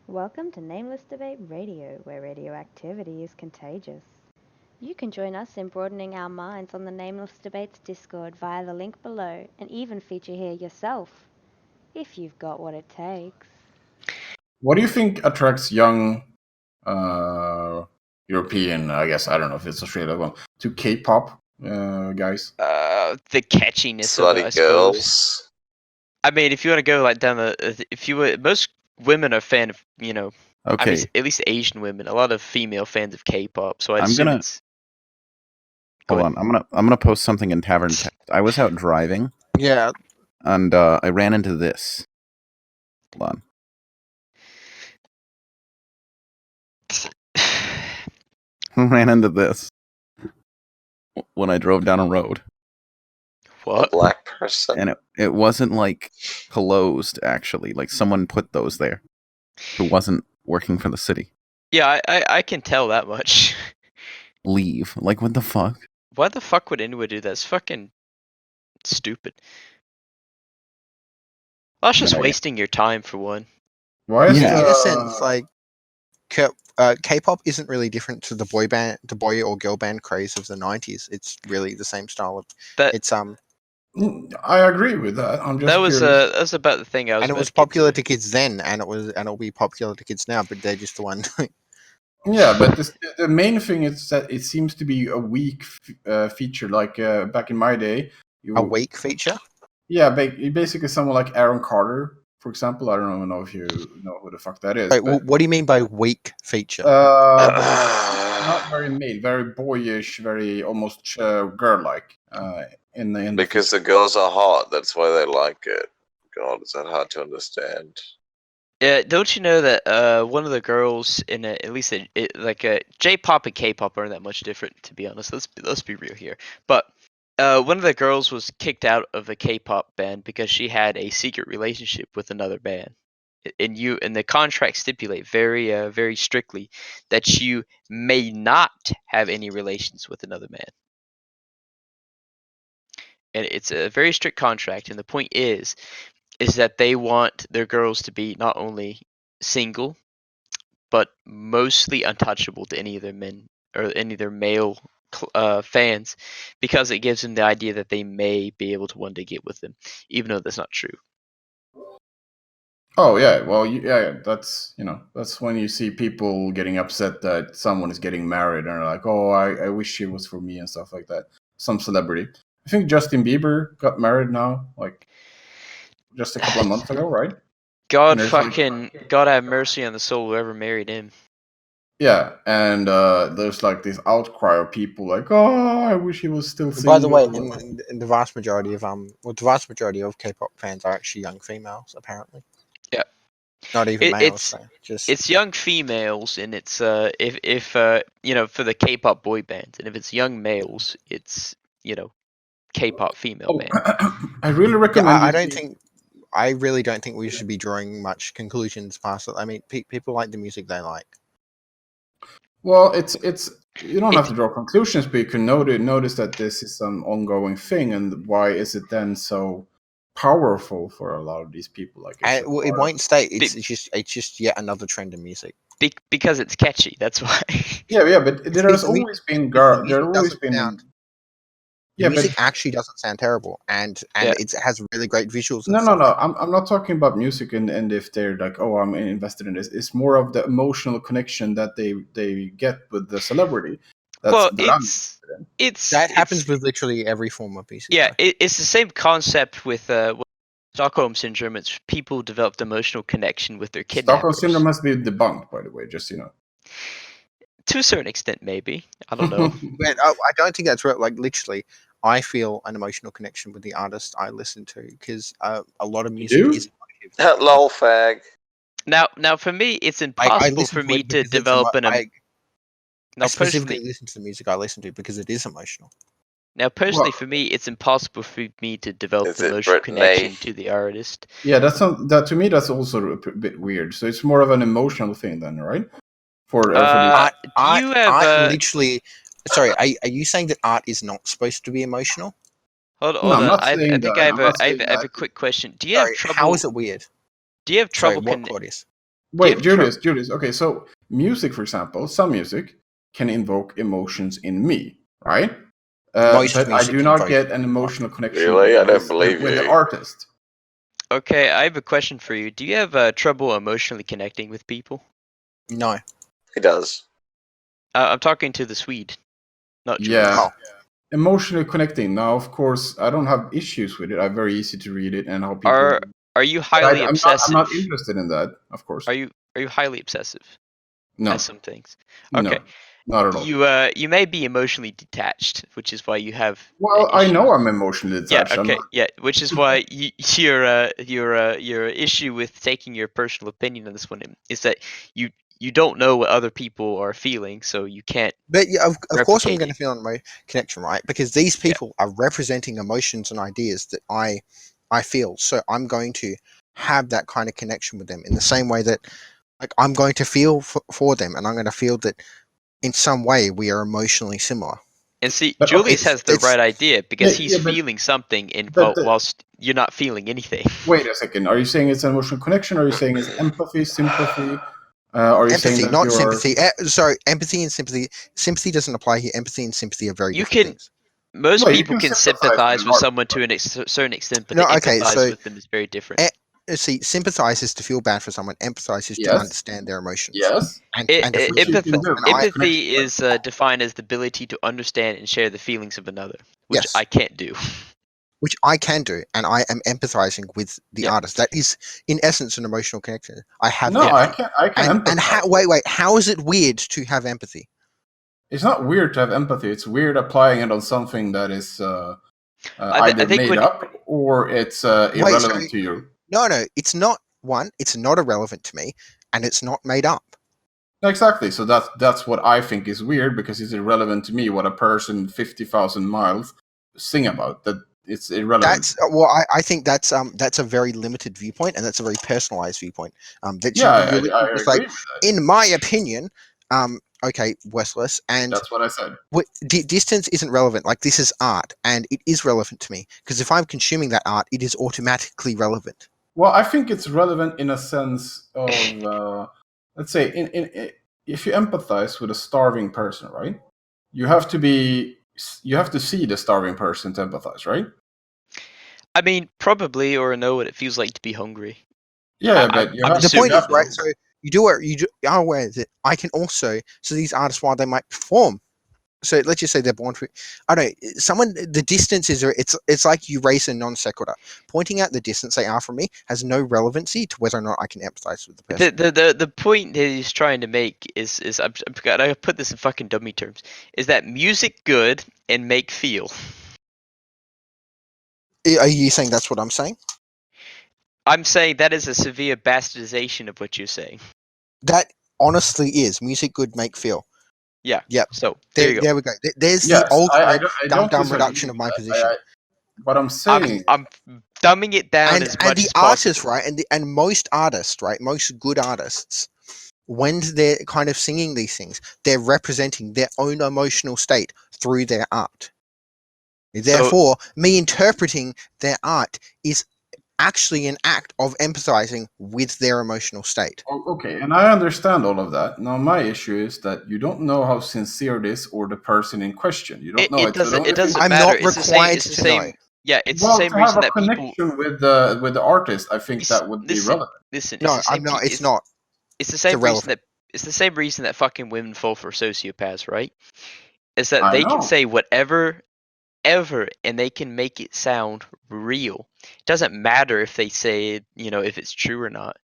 Welcome to Nameless Debate Radio, where radioactivity is contagious. You can join us in broadening our minds on the Nameless Debates Discord via the link below and even feature here yourself, if you've got what it takes. What do you think attracts young European, I guess, I don't know if it's Australia one, to K-pop guys? The catchiness of it, I Slutty suppose. girls. I mean, if you want to go like down the, most women are fan of, Okay, I mean, at least Asian women. A lot of female fans of K-pop. So I'm assume gonna- it's. hold on. I'm gonna post something in Tavern Text. I was out driving Yeah, and I ran into this. Hold on. Ran into this when I drove down a road, A What? black person. and it wasn't like closed actually. Like someone put those there who wasn't working for the city. Yeah, I can tell that much. Leave. Like what the fuck? Why the fuck would anyone do that? It's fucking stupid. That's just Yeah. wasting your time for one. Why is Yeah. in a sense, like K-pop isn't really different to the boy or girl band craze of the '90s. It's really the same style of. That It's I agree with that. I'm just that was curious. that was about the thing I was. and it about was to get to. popular to kids then, and it'll be popular to kids now. But they're just the one. Yeah, but the main thing is that it seems to be a weak feature. Like back in my day, a weak feature. Yeah, basically someone like Aaron Carter, for example. I don't know if you know who the fuck that is. Wait, but, what do you mean by weak feature? not very male, very boyish, very almost girl-like. In the Because the girls are hot, that's why they like it. God, is that hard to understand? Yeah, don't you know that one of the girls in at least J-pop and K-pop aren't that much different, to be honest. Let's be real here. But one of the girls was kicked out of a K-pop band because she had a secret relationship with another band. And the contract stipulate very strictly that you may not have any relations with another man. And it's a very strict contract. And the point is that they want their girls to be not only single, but mostly untouchable to any of their men or any of their male fans, because it gives them the idea that they may be able to one day get with them, even though that's not true. Oh yeah, well yeah, that's that's when you see people getting upset that someone is getting married and are like, oh, I wish it was for me and stuff like that. Some celebrity. I think Justin Bieber got married now, like just a couple of months ago, right? God there's God have mercy on the soul whoever married him. Yeah, and there's like this outcry of people like, oh, I wish he was still single. By the way, in the vast majority of the vast majority of K-pop fans are actually young females, apparently. Yeah. Not even males. It's young females, and it's if for the K-pop boy bands, and if it's young males, it's K-pop female band. I really recommend. I really don't think we should be drawing much conclusions past it. I mean, people like the music they like. Well, it's you don't have to draw conclusions, but you can notice that this is an ongoing thing, and why is it then so powerful for a lot of these people? Like, it won't stay. It's just yet another trend in music. Because it's catchy. That's why. Yeah, but there has always been girl. There has always been. Yeah, music actually doesn't sound terrible, and it has really great visuals. No. I'm not talking about music and if they're like, oh, I'm invested in this. It's more of the emotional connection that they get with the celebrity. That happens with literally every form of music. Yeah, it's the same concept with Stockholm syndrome. It's people developed emotional connection with their kidnappers. Stockholm syndrome must be debunked, by the way, just to a certain extent, maybe. I don't know. But I don't think that's right. Like, literally, I feel an emotional connection with the artist I listen to, because a lot of music is emotive. Lol, fag. Now, for me, it's impossible for me to develop I specifically listen to the music I listen to because it is emotional. Now, personally, for me, it's impossible for me to develop an emotional connection to the artist. Yeah, that to me, that's also a bit weird. So it's more of an emotional thing, then, right? Art literally. Sorry, are you saying that art is not supposed to be emotional? Hold on. I think I have a quick question. Do you have trouble? How is it weird? Do you have trouble? Sorry, what, Claudius? Wait, Julius. Okay, so music, for example, some music can invoke emotions in me, right? Most But I music do can not invoke get an emotional connection Really? I don't with, believe with the you. artist. Okay, I have a question for you. Do you have trouble emotionally connecting with people? No. He does. I'm talking to the Swede, not Yeah. Julius. Emotionally connecting. Now, of course, I don't have issues with it. I'm very easy to read it and how people. Are you But highly I'm obsessive? not interested in that, of course. Are you highly obsessive? No. As some things. Okay. No, not at all. You may be emotionally detached, which is why you have. Well, I issues. know I'm emotionally detached. Yeah. I'm Okay. not- Yeah. Which is why your issue with taking your personal opinion on this one is that you don't know what other people are feeling, so you can't. But yeah, of course I'm replicate going to it. feel an connection, right? Because these people are representing emotions and ideas that I feel. So I'm going to have that kind of connection with them in the same way that like I'm going to feel for them, and I'm going to feel that in some way we are emotionally similar. And see, But, okay, Julius has the it's- right idea because he's but- feeling something but- whilst you're not feeling anything. Wait a second. Are you saying it's an emotional connection? Or are you saying it's empathy, sympathy? Are you saying Empathy, that not you're... sympathy. Sorry, empathy and sympathy. Sympathy doesn't apply here. Empathy and sympathy are very You different can- things. Most Well, you people can can sympathize sympathize with with an someone to a certain extent, but No, to okay, empathize so- with them is very different. See, sympathize is to feel bad for someone. Empathize is to Yes. understand their emotions. Yes. And to feel Which you them. can do. And I- Empathy is defined as the ability to understand and share the feelings of another, which Yes. I can't do. which I can do, and I am empathizing with the Yeah. artist. That is, in essence, an emotional connection. I have No, empathy. I can And empathize. wait, how is it weird to have empathy? It's not weird to have empathy. It's weird applying it on something that is I either think made when- up or it's irrelevant to you. No, it's not one. It's not irrelevant to me, and it's not made up. Exactly. So that's what I think is weird because it's irrelevant to me what a person 50,000 miles sing about. That it's irrelevant. That's well, I think that's a very limited viewpoint, and that's a very personalized viewpoint. That Yeah, should be really I it's agree like, with that. in my opinion, okay, worthless, and That's what I said. distance isn't relevant. Like, this is art, and it is relevant to me because if I'm consuming that art, it is automatically relevant. Well, I think it's relevant in a sense of, let's say, if you empathize with a starving person, right? You have to see the starving person to empathize, right? I mean, probably, or know what it feels like to be hungry. Yeah, I- but you I'm have The to point is, have right? to. So you are aware that I can also. So these artists, while they might perform, so let's just say they're born for. I don't know. Someone, the distance is. It's like you raise a non sequitur. Pointing out the distance they are from me has no relevancy to whether or not I can empathize with the person. The point that he's trying to make is I put this in fucking dummy terms, is that music good and make feel. Are you saying that's what I'm saying? I'm saying that is a severe bastardization of what you're saying. That honestly is music good make feel. Yeah. Yep. So there you go. There we go. There's Yes, the ultimate I dumb don't disagree reduction of with my that. position. What I'm saying, I'm dumbing it down and as and much the as artists, possible. right, and most artists, right, most good artists, when they're kind of singing these things, they're representing their own emotional state through their art. Therefore, me interpreting their art is actually an act of empathizing with their emotional state. okay, and I understand all of that. Now, my issue is that you don't know how sincere it is or the person in question. You don't know It doesn't I'm matter. not It's the same. required It's the to same. know. Yeah, it's Well, the same to have reason a that people connection with the artist, I think that would be listen. relevant. Listen, No, it's the same. I'm not. It's not. It's the same reason irrelevant. that it's the same reason that fucking women fall for sociopaths, right? Is that I they can know. say whatever, ever, and they can make it sound real. It doesn't matter if they say it, if it's true or not.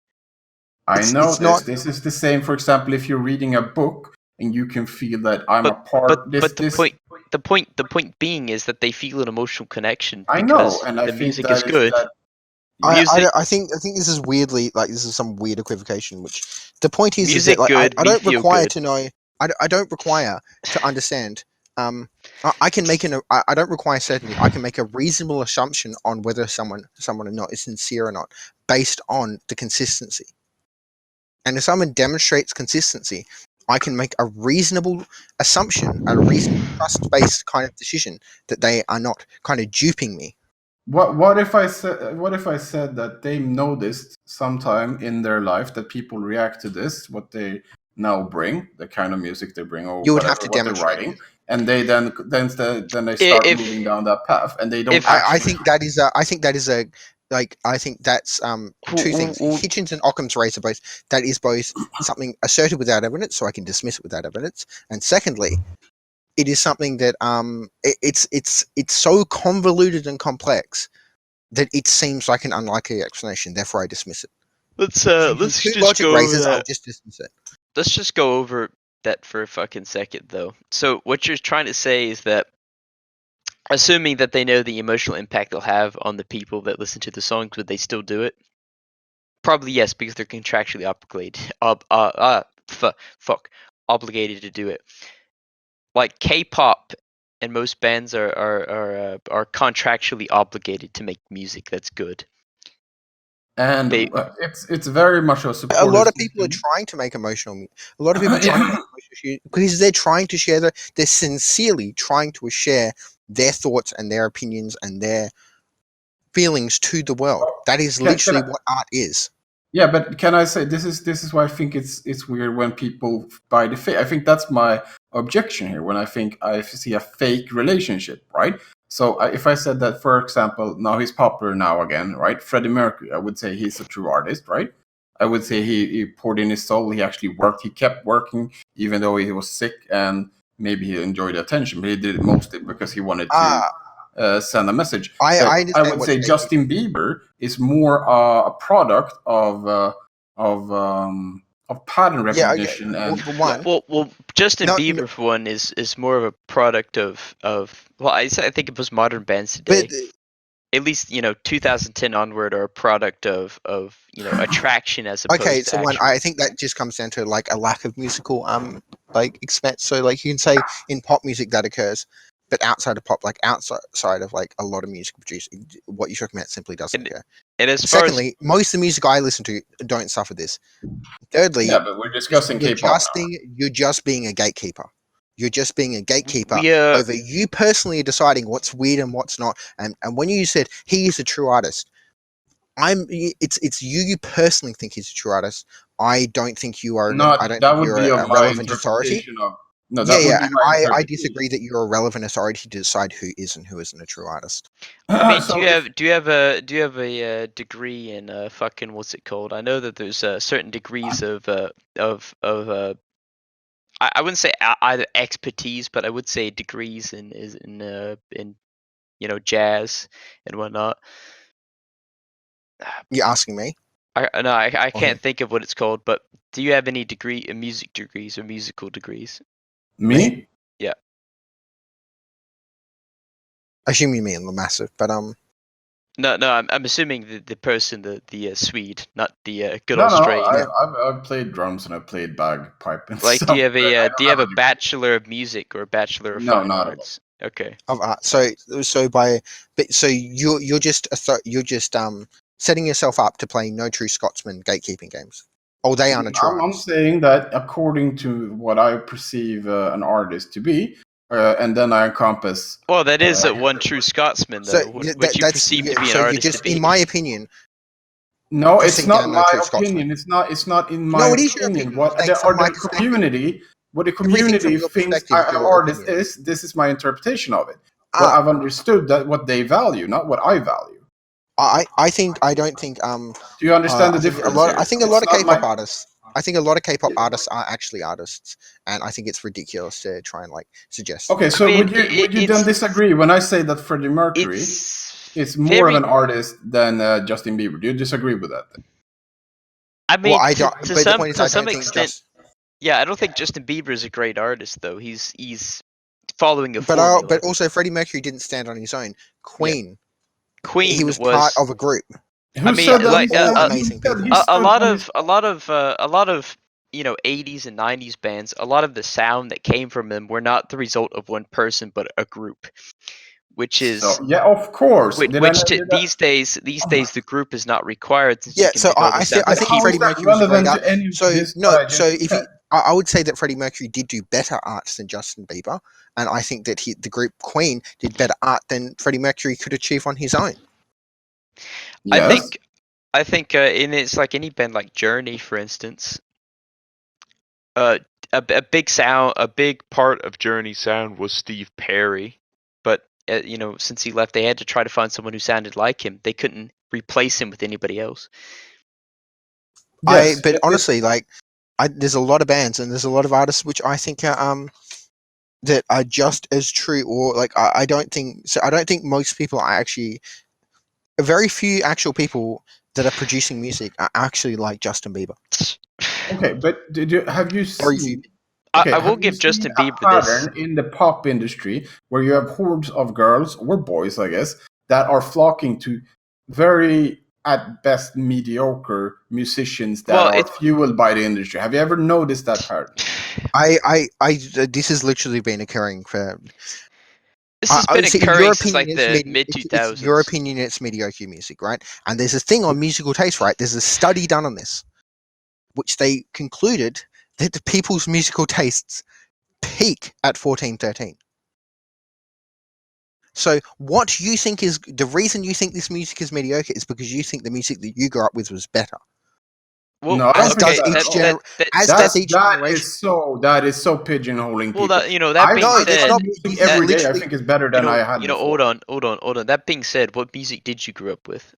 I It's- know it's this. not- This is the same. For example, if you're reading a book and you can feel that I'm a part. But the point being is that they feel an emotional connection I know, because and I the think music that is good. I think this is weirdly like this is some weird equivocation. Which the point is Music that like good, I me don't feel require good. to know. I don't require to understand. I can make I don't require certainty. I can make a reasonable assumption on whether someone or not is sincere or not based on the consistency. And if someone demonstrates consistency, I can make a reasonable assumption, a reasonable trust-based kind of decision that they are not kind of duping me. What if I said that they noticed sometime in their life that people react to this, what they now bring, the kind of music they bring, or You would have whatever to what they're demonstrate writing, it. and they then they start If moving down that path, and they don't if- actually. I think that is a I think that's two things. Hitchens and Occam's razor both that is both something asserted without evidence, so I can dismiss it without evidence, and secondly, it is something that it's so convoluted and complex that it seems like an unlikely explanation. Therefore, I dismiss it. let's Two just logic go over razors, I'll that. just dismiss it. Let's just go over that for a fucking second, though. So what you're trying to say is that, assuming that they know the emotional impact they'll have on the people that listen to the songs, would they still do it? Probably yes, because they're contractually obligated to do it. Like K-pop and most bands are contractually obligated to make music that's good. And They- it's very much a A supportive lot of people are system. trying to make emotional. A lot of people are trying to make emotional because they're trying to share they're sincerely trying to share their thoughts and their opinions and their feelings to the world. That is literally what art is. Yeah, but can I say this is why I think it's weird when people buy the fake. I think that's my objection here. When I think I see a fake relationship, right? So if I said that, for example, now he's popular now again, right? Freddie Mercury, I would say he's a true artist, right? I would say he poured in his soul. He actually worked. He kept working even though he was sick, and maybe he enjoyed the attention, but he did it mostly because he wanted to send a message. I would say Justin Bieber is more a product of pattern recognition and well, Justin No, Bieber for one is more of a product of well, I think it was modern bands today. but At least 2010 onward are a product of attraction as opposed okay, to so one, actual. I think that just comes down to like a lack of musical like expense. So like you can say in pop music that occurs, but outside of pop, like outside of like a lot of music produced, what you talking about simply doesn't occur. And as far Secondly, most of the music I listen to don't suffer this. Thirdly, yeah, but we're discussing K-pop. You're just being a gatekeeper. You're just being a gatekeeper We, over you personally deciding what's weird and what's not. And when you said he is a true artist, it's you personally think he's a true artist. I don't think you are. Not I don't that think would you're be a of my relevant authority. interpretation of. No, that would Yeah, be and my I interpretation. disagree that you're a relevant authority to decide who is and who isn't a true artist. I mean, So do you have a degree in fucking what's it called? I know that there's certain degrees of I wouldn't say either expertise, but I would say degrees in jazz and whatnot. You're asking me? I can't think of what it's called, but do you have any music degrees or musical degrees? me? Yeah. I assume you mean the massive, but No, I'm assuming the person, the Swede, not the good No, Australian. I've played drums and I've played bagpipe and Like, stuff. do you have but I a don't have a bachelor of music or a bachelor of No, fine not at all. arts? Okay. of art. So you're just setting yourself up to play no true Scotsman gatekeeping games. Oh, they aren't a true I'm artist. saying that according to what I perceive an artist to be, and then I encompass. Well, that is one true Scotsman, though. So What you that's perceive to be an so you're artist just, to be. in my opinion, No, it's Pressing not down no my true Scotsman. opinion. It's not in my No, it is your opinion. opinion. What Like, the, from or my the perspective, community, what the everything from community your thinks perspective, an your artist opinion. is. This is my interpretation of it. What I've understood that what they value, not what I value. I don't think Do you understand the difference? I think a lot of It's not K-pop artists. I think a lot of K-pop artists are actually artists, and I think it's ridiculous to try and like suggest. Okay, so I mean, would you then disagree when I say that Freddie Mercury is more of an artist than Justin Bieber? Do you disagree with that? I mean, Well, I don't. to But the some point is, to I some don't think extent, just. yeah, I don't think Justin Bieber is a great artist, though. He's following a But formula. but also Freddie Mercury didn't stand on his own. Queen, Queen he was part of a group. Who I mean, said that like, he stood- all he amazing said people. he a stood lot on of his- a lot of 80s and 90s bands, a lot of the sound that came from them were not the result of one person but a group, which is So, yeah, of course. Did I which not do that? these days the group is not required, since Yeah, you can so make all the I sound. think How Freddie is that Mercury was a great relevant art. to any of So this no, that I so just if you, said? I would say that Freddie Mercury did do better arts than Justin Bieber, and I think that the group Queen did better art than Freddie Mercury could achieve on his own. Yes. I think in it's like any band like Journey, for instance. A big part of Journey's sound was Steve Perry, but since he left, they had to try to find someone who sounded like him. They couldn't replace him with anybody else. Yes. But honestly, like, there's a lot of bands and there's a lot of artists which I think are that are just as true, or like I don't think so. I don't think most people are actually. Very few actual people that are producing music are actually like Justin Bieber. Okay, but have you Very few. seen? Okay, I will have you give Justin seen a Bieber this. pattern in the pop industry where you have hordes of girls or boys, I guess, that are flocking to very, at best, mediocre musicians that are fueled by the industry? Have you ever noticed that pattern? This has literally been occurring for. This has been in occurring your since opinion, like the mid it's your 2000s. opinion, it's mediocre music, right? And there's a thing on musical taste, right? There's a study done on this, which they concluded that the people's musical tastes peak at 14, 13. So what you think is the reason you think this music is mediocre is because you think the music that you grew up with was better. Well, No, I as don't think does that each at all. does each generation. That is so pigeonholing people. Well, that being said, music every day, I think is better than I had before. Hold on. That being said, what music did you grow up with?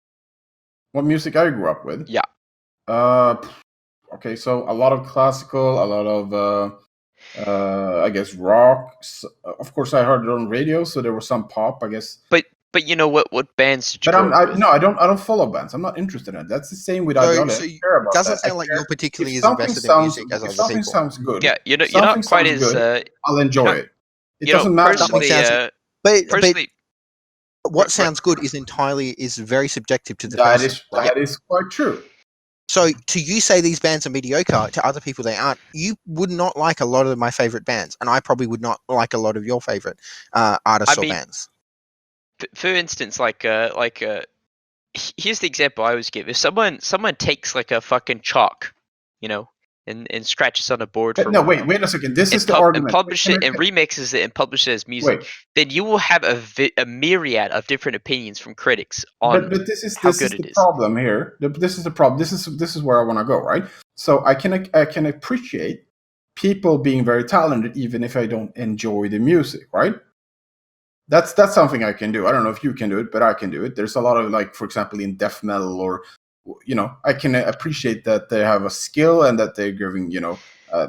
What music I grew up with? Yeah. Okay, so a lot of classical, a lot of I guess rock. Of course, I heard it on radio, so there was some pop, I guess. But you know what bands did you grow up with? No, I don't follow bands. I'm not interested in it. That's the same with ideology. So I care about it doesn't that. sound like you're particularly as something invested in music as if other something people. sounds good. Yeah, you're not quite as. Good, I'll enjoy it. It doesn't matter. Personally, but what sounds good is very subjective to the person. That is quite true. So to you say these bands are mediocre, to other people they aren't. You would not like a lot of my favorite bands, and I probably would not like a lot of your favorite artists or bands. For instance, here's the example I always give: if someone takes like a fucking chalk, and scratches on a board for wait a second. This is the argument. And publish it and remixes it and publishes it as music. Then you will have a myriad of different opinions from critics on but this is how good the problem here. This is the problem. This is where I want to go, right? So I can appreciate people being very talented even if I don't enjoy the music, right? That's something I can do. I don't know if you can do it, but I can do it. There's a lot of, like, for example, in death metal, or I can appreciate that they have a skill and that they're giving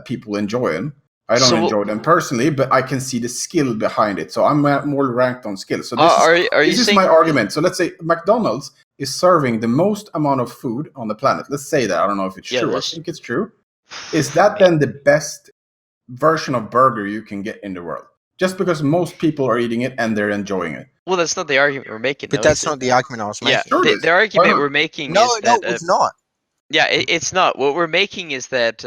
people enjoy them. I don't enjoy them personally, but I can see the skill behind it. So I'm more ranked on skill. So this is my argument. So let's say McDonald's is serving the most amount of food on the planet. Let's say that. I don't know if it's true. I think it's true. Is that then the best version of burger you can get in the world? Just because most people are eating it and they're enjoying it. Well, that's not the argument we're making. But that's not the argument I was making. Yeah, the argument we're making is that... No, it's not. Yeah, it's not. What we're making is that...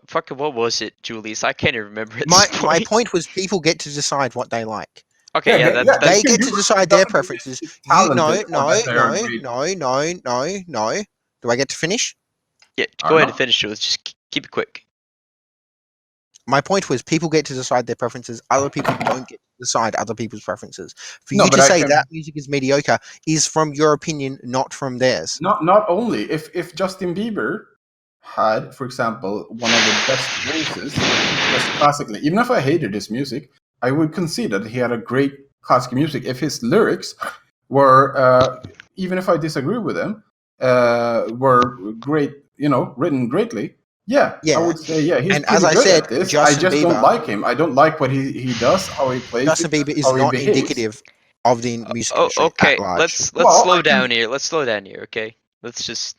fucking, what was it, Julius? I can't even remember it. My point was people get to decide what they like. Okay, they get to decide their preferences. No. Do I get to finish? Yeah, go ahead and finish, Julius. Just keep it quick. My point was people get to decide their preferences. Other people don't get to decide other people's preferences. For you to say that music is mediocre is from your opinion, not from theirs. Not only. If Justin Bieber had, for example, one of the best voices, just classically, even if I hated his music, I would concede that he had a great classical music. If his lyrics were, even if I disagree with them, were great, written greatly. Yeah, I would say, he's and as I said, Justin I just Bieber, don't like him. I don't like what he does, how he plays. Justin Bieber is not indicative of the music industry. Okay, let's slow down here. Let's slow down here. Okay, let's just.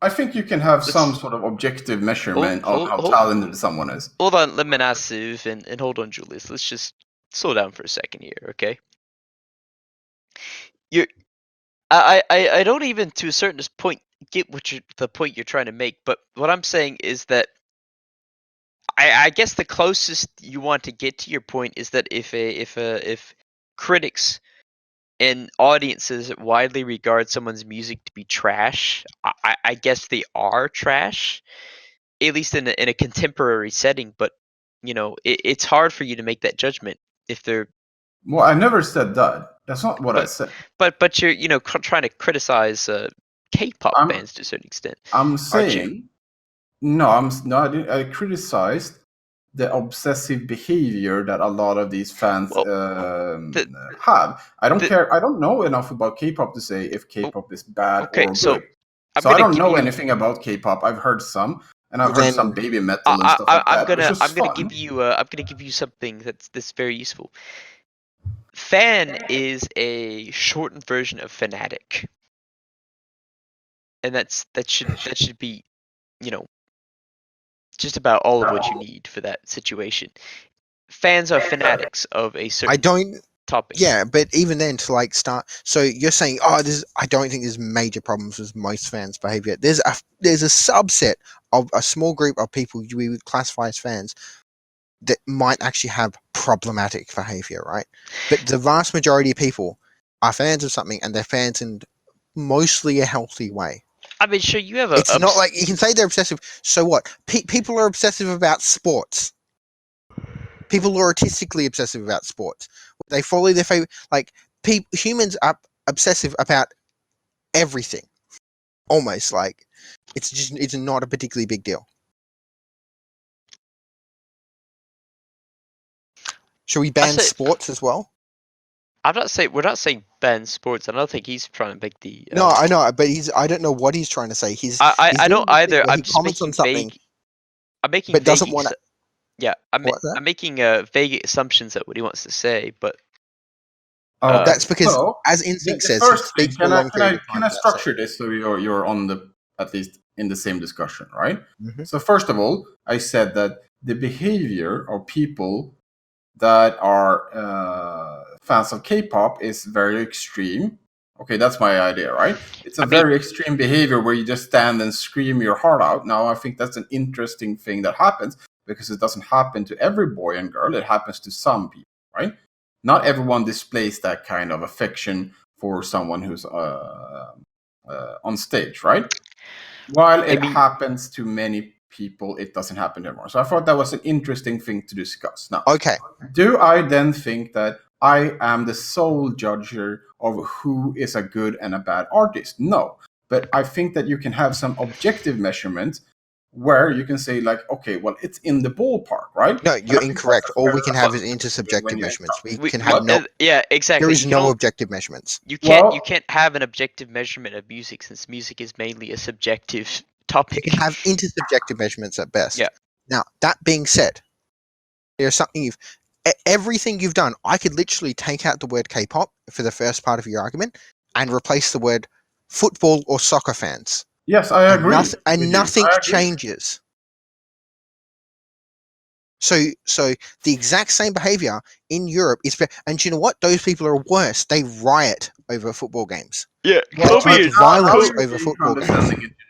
I think you can have some sort of objective measurement of how talented someone is. Hold on, let me ask Siv, and hold on, Julius. Let's just slow down for a second here, okay? I don't even, to a certain point, get the point you're trying to make, but what I'm saying is that I guess the closest you want to get to your point is that if critics and audiences widely regard someone's music to be trash, I guess they are trash, at least in a contemporary setting. But it's hard for you to make that judgment if they're Well, I never said that. That's not what I said. But you're trying to criticize K-pop I'm- fans to a certain extent. I'm Aren't you? saying no. I criticized the obsessive behavior that a lot of these fans have. I don't care. I don't know enough about K-pop to say if K-pop is bad Okay, or so good. I'm So I gonna don't give know you. anything about K-pop. I've heard some, and I've Well, heard some then- baby metal and stuff like that, which is I'm gonna fun. give you. I'm gonna give you something that's very useful. Fan is a shortened version of fanatic, and that should be, just about all of what you need for that situation. Fans are fanatics of a I certain don't. topic. Yeah, but even then, to like start. So you're saying, oh, I don't think there's major problems with most fans' behavior. There's a subset of a small group of people we would classify as fans that might actually have problematic behavior, right? But the vast majority of people are fans of something, and they're fans in mostly a healthy way. I mean, sure, you have a. It's not like you can say they're obsessive. So what? People are obsessive about sports. People are artistically obsessive about sports. They follow their favorite. Like humans are obsessive about everything. Almost like it's not a particularly big deal. Should we ban sports as well? We're not saying ban sports. I don't think he's trying to make the. No, I know, but I don't know what he's trying to say. I don't either. I'm He just comments making on something, vague. I'm making but vague. doesn't want to. Yeah, I'm What's that? making vague assumptions at what he wants to say, but That's because, So, as Instinct the says, he first thing, speaks for a long period of time. can I structure this so you're on the at least in the same discussion, right? Mhm. So first of all, I said that the behavior of people that are fans of K-pop is very extreme. Okay, that's my idea, right? It's a very extreme behavior where you just stand and scream your heart out. Now, I think that's an interesting thing that happens because it doesn't happen to every boy and girl. It happens to some people, right? Not everyone displays that kind of affection for someone who's on stage, right? While it happens to many people, it doesn't happen anymore. So I thought that was an interesting thing to discuss. Now, Okay. do I then think that I am the sole judger of who is a good and a bad artist? No. But I think that you can have some objective measurements where you can say, like, okay, well, it's in the ballpark, right? No, you're incorrect. All we can have is intersubjective measurements. We can have no. Yeah, exactly. There is no objective measurements. You can't have an objective measurement of music since music is mainly a subjective topic. You can have intersubjective measurements at best. Yeah. Now, that being said, there's something everything you've done, I could literally take out the word K-pop for the first part of your argument and replace the word football or soccer fans. Yes, I agree. And nothing changes. So the exact same behavior in Europe is, and you know what? Those people are worse. They riot over football games. Yeah, violence over football games.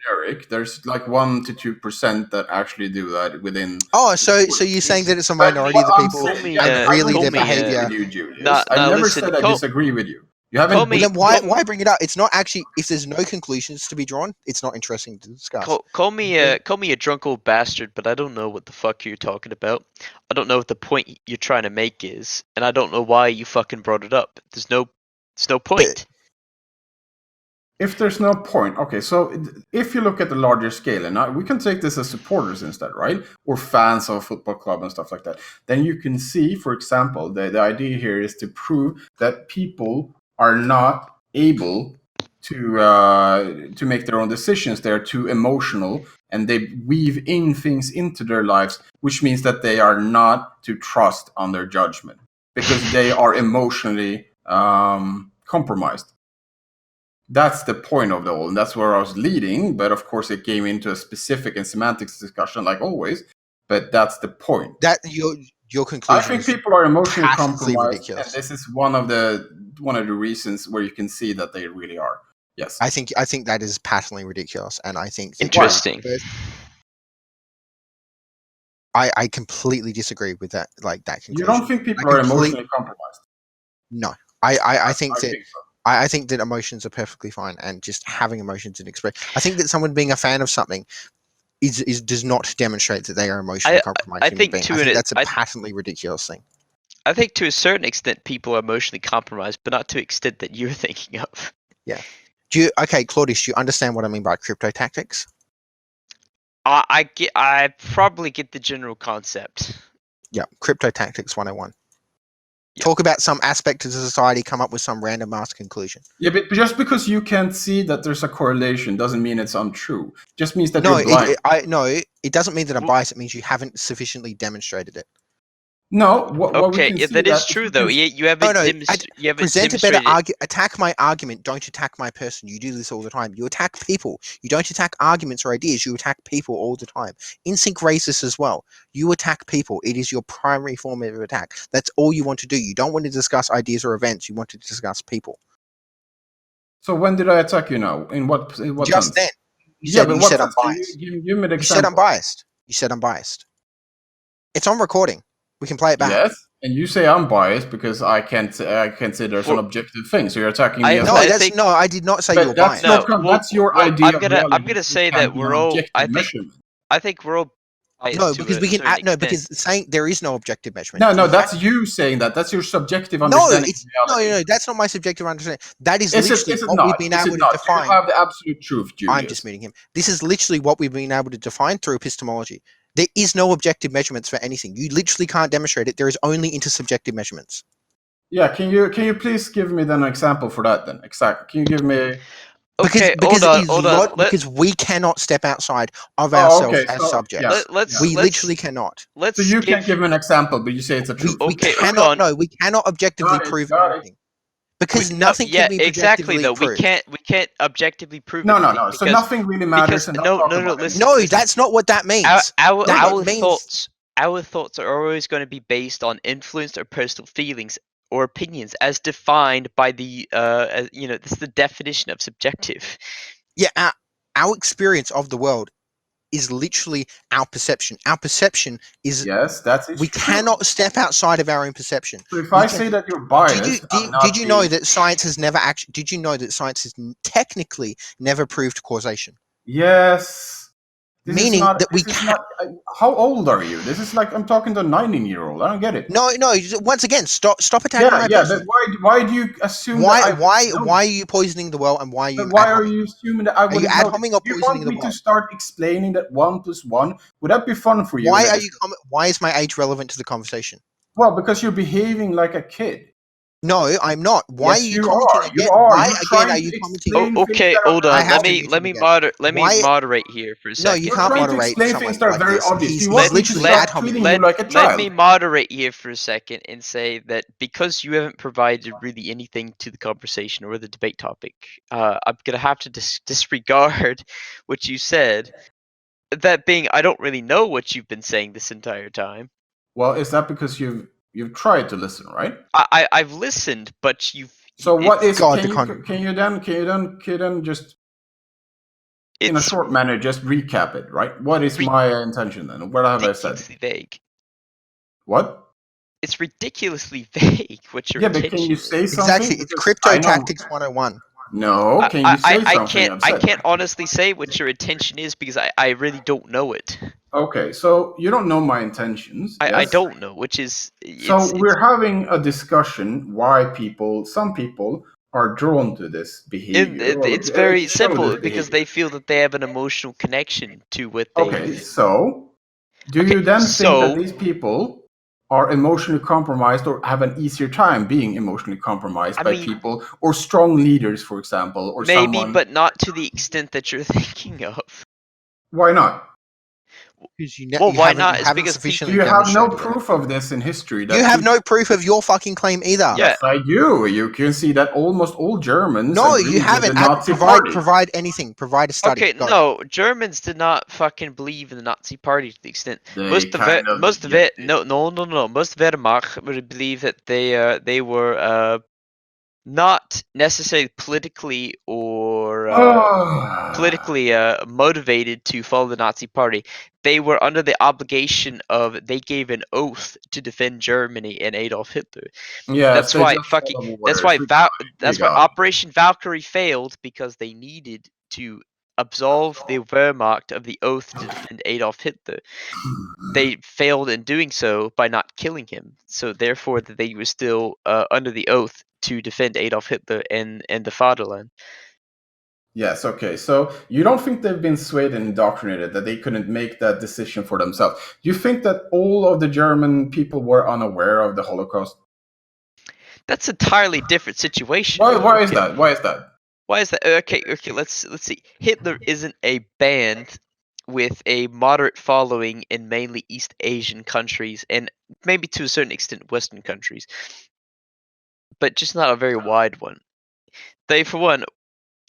Generic. There's like 1% to 2% that actually do that within. Oh, so you're saying that it's a minority of the people, and really their behavior. I never said I disagree with you. You haven't. Well, then why bring it up? It's not actually. If there's no conclusions to be drawn, it's not interesting to discuss. Call me a drunk old bastard, but I don't know what the fuck you're talking about. I don't know what the point you're trying to make is, and I don't know why you fucking brought it up. There's no point. If there's no point, okay. So if you look at the larger scale, and we can take this as supporters instead, right? Or fans of a football club and stuff like that. Then you can see, for example, the idea here is to prove that people are not able to make their own decisions. They're too emotional, and they weave in things into their lives, which means that they are not to trust on their judgment because they are emotionally compromised. That's the point of the whole, and that's where I was leading. But of course, it came into a specific and semantics discussion, like always. But that's the point. That your conclusion. I think people are emotionally compromised, ridiculous. and this is one of the reasons where you can see that they really are. Yes, I think that is patently ridiculous, and I think interesting. I completely disagree with that. Like that conclusion. You don't think people are emotionally compromised? No, I think that. Think so. I think that emotions are perfectly fine, and just having emotions and express. I think that someone being a fan of something does not demonstrate that they are emotionally compromised. I think that's a patently ridiculous thing. I think to a certain extent people are emotionally compromised, but not to the extent that you're thinking of. Okay, Claudius, do you understand what I mean by crypto tactics? I probably get the general concept. Yeah, crypto tactics 101. Yeah. Talk about some aspect of society, come up with some random ass conclusion. Yeah, but just because you can't see that there's a correlation doesn't mean it's untrue. Just means that No, you're blind. it doesn't mean that I'm biased. It means you haven't sufficiently demonstrated it. No, what we Okay, can yeah, see that is true though. You haven't you haven't Present a better demonstrated. attack my argument. Don't attack my person. You do this all the time. You attack people. You don't attack arguments or ideas. You attack people all the time. Insync racist as well. You attack people. It is your primary form of attack. That's all you want to do. You don't want to discuss ideas or events. You want to discuss people. So when did I attack you now? In what Just sense? then. You Yeah, said, but you what said I'm sense? Can biased. you give me an You said I'm example? biased. You said I'm biased. It's on recording. We can play it back. Yes, and you say I'm biased because I can't say there's an objective thing. So you're attacking me. No, I did not say you were biased. That's your idea. I'm gonna say that we're all. I think we're all. No, because we can because saying there is no objective measurement. No, that's you saying that. That's your subjective understanding. No, that's not my subjective understanding. That is literally what we've been able to define. You have the absolute truth, Julius. I'm just meeting him. This is literally what we've been able to define through epistemology. There is no objective measurements for anything. You literally can't demonstrate it. There is only intersubjective measurements. Yeah, can you please give me then an example for that then? Exactly. Can you give me? Okay, hold on. Because we cannot step outside of ourselves as subjects. We literally cannot. So you can't give me an example, but you say it's a truth. We cannot. No, we cannot objectively prove anything. Because nothing can be exactly though. proved. We can't objectively prove No. anything. So nothing really matters. Listen, no, that's not what that means. Our thoughts are always going to be based on influence or personal feelings or opinions as defined by the this is the definition of subjective. Yeah, our experience of the world is literally our perception. Our perception is we cannot step outside of our own perception. So if I say that you're biased, did you know that science has never actually? Did you know that science has technically never proved causation? Yes. Meaning that we can't. How old are you? This is like I'm talking to a 19-year-old. I don't get it. No. Once again, stop attacking my person. But why do you assume? Why are you poisoning the well? And why are you? Why are you assuming that I would? Are you ad homing or poisoning the well? You want me to start explaining that 1 + 1? Would that be fun for you? Why is my age relevant to the conversation? Well, because you're behaving like a kid. No, I'm not. Why are you commenting again? Why again are you commenting? Okay, hold on. Let me moderate here for a second. No, you can't moderate. Explain things that are very obvious. Let me moderate here for a second and say that because you haven't provided really anything to the conversation or the debate topic, I'm gonna have to disregard what you said. That being, I don't really know what you've been saying this entire time. Well, is that because you've tried to listen, right? I've listened, but you've. So what is? Can you then just in a short manner just recap it, right? What is my intention then? What have I said? Ridiculously vague. What? It's ridiculously vague. What your intention? But can you say something? Exactly, it's crypto tactics 101. No, can you say something? I can't honestly say what your intention is because I really don't know it. Okay, so you don't know my intentions. I don't know, which is... We're having a discussion why some people are drawn to this behavior. It's very simple because they feel that they have an emotional connection to what they... Okay, so do you then think that these people are emotionally compromised or have an easier time being emotionally compromised by people or strong leaders, for example, or maybe, but not to the extent that you're thinking of. Why not? Why not? It's because you have no proof of this in history. You have no proof of your fucking claim either. Yes, I do. You can see that almost all Germans. No, you haven't. Provide anything. Provide a study. Okay, no, Germans did not fucking believe in the Nazi Party to the extent most of it. Most of Wehrmacht would believe that they were not necessarily politically or motivated to follow the Nazi Party. They were under the obligation of they gave an oath to defend Germany and Adolf Hitler. Yeah, that's why Operation Valkyrie failed because they needed to absolve the Wehrmacht of the oath to defend Adolf Hitler. They failed in doing so by not killing him. So therefore, that they were still under the oath to defend Adolf Hitler and the fatherland. Yes, okay. So you don't think they've been swayed and indoctrinated, that they couldn't make that decision for themselves? You think that all of the German people were unaware of the Holocaust? That's an entirely different situation. Why is that? Why is that? Why is that? Okay, let's see. Hitler isn't a band with a moderate following in mainly East Asian countries and maybe to a certain extent Western countries, but just not a very wide one. They, for one,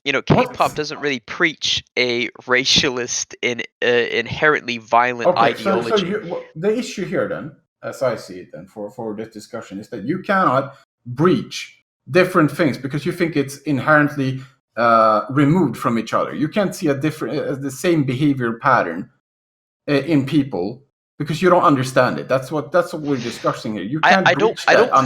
K-pop doesn't really preach a racialist and inherently violent ideology. So the issue here, then, as I see it, then for this discussion, is that you cannot breach different things because you think it's inherently removed from each other. You can't see the same behavior pattern in people because you don't understand it. That's what we're discussing here. You can't. I don't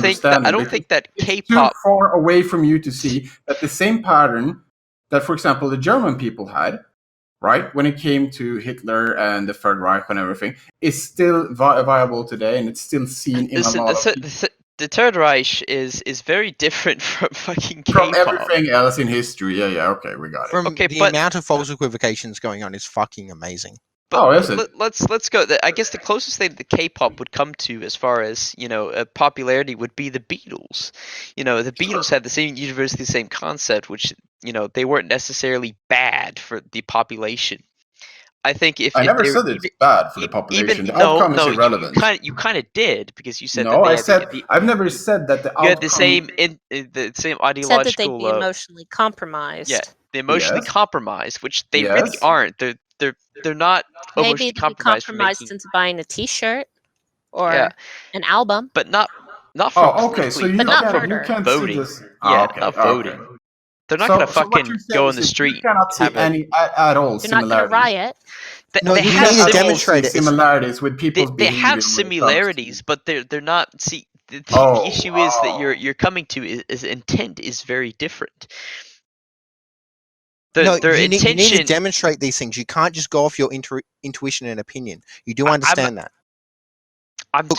think that K-pop is too far away from you to see that the same pattern that, for example, the German people had, right, when it came to Hitler and the Third Reich and everything, is still viable today, and it's still seen in a lot of people. The Third Reich is very different from fucking K-pop. From everything else in history. Yeah, okay, we got it. The amount of false equivocations going on is fucking amazing. But let's go. I guess the closest thing that K-pop would come to, as far as popularity, would be the Beatles. The Beatles had the same universally same concept, which they weren't necessarily bad for the population. I think I never said it's bad for the population. The outcome is irrelevant. You kind of did, because you said I've never said that the outcome. You had the same ideological. Said that they'd be emotionally compromised. Yeah, the emotionally compromised, which they really aren't. They're not emotionally compromised into buying a T-shirt or an album, but not for so you can't voting. See this. Not voting. They're not gonna fucking go in the street. You cannot see any at all they're similarities. not gonna riot. No, you need to demonstrate similarities with people's behavior. They have similarities, but they're not. See, the issue is that you're coming to is intent is very different. You need to demonstrate these things. You can't just go off your intuition and opinion. You do understand that. I'm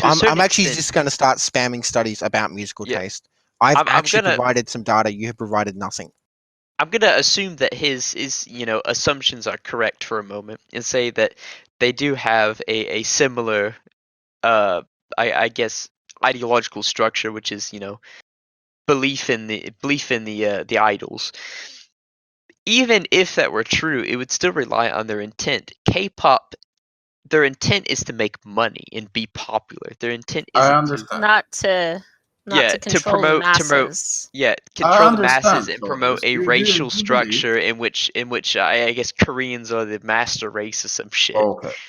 actually just going to start spamming studies about musical taste. I've provided some data. You have provided nothing. I'm going to assume that his assumptions are correct for a moment and say that they do have a similar, I guess, ideological structure, which is belief in the idols. Even if that were true, it would still rely on their intent. K-pop, their intent is to make money and be popular. Their intent is not to control the masses. Control the masses and promote a racial structure in which I guess Koreans are the master race or some shit.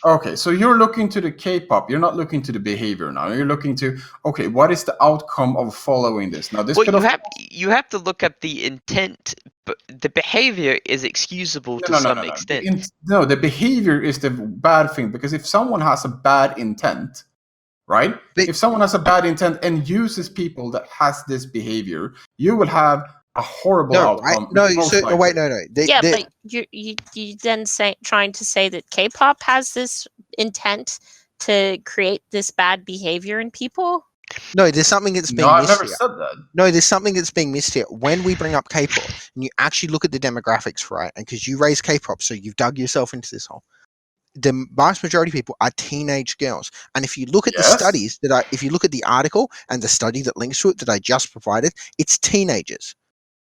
Okay. So you're looking to the K-pop. You're not looking to the behavior now. You're looking to what is the outcome of following this? Now this. You have to look at the intent. But the behavior is excusable to some extent. The behavior is the bad thing, because if someone has a bad intent, right? If someone has a bad intent and uses people that has this behavior, you will have a horrible outcome. No. But you then trying to say that K-pop has this intent to create this bad behavior in people? No, there's something that's being missed I've never here. said that. No, there's something that's being missed here. When we bring up K-pop, and you actually look at the demographics, right? And because you raise K-pop, so you've dug yourself into this hole. The vast majority of people are teenage girls. And if you look at the studies if you look at the article and the study that links to it that I just provided, it's teenagers.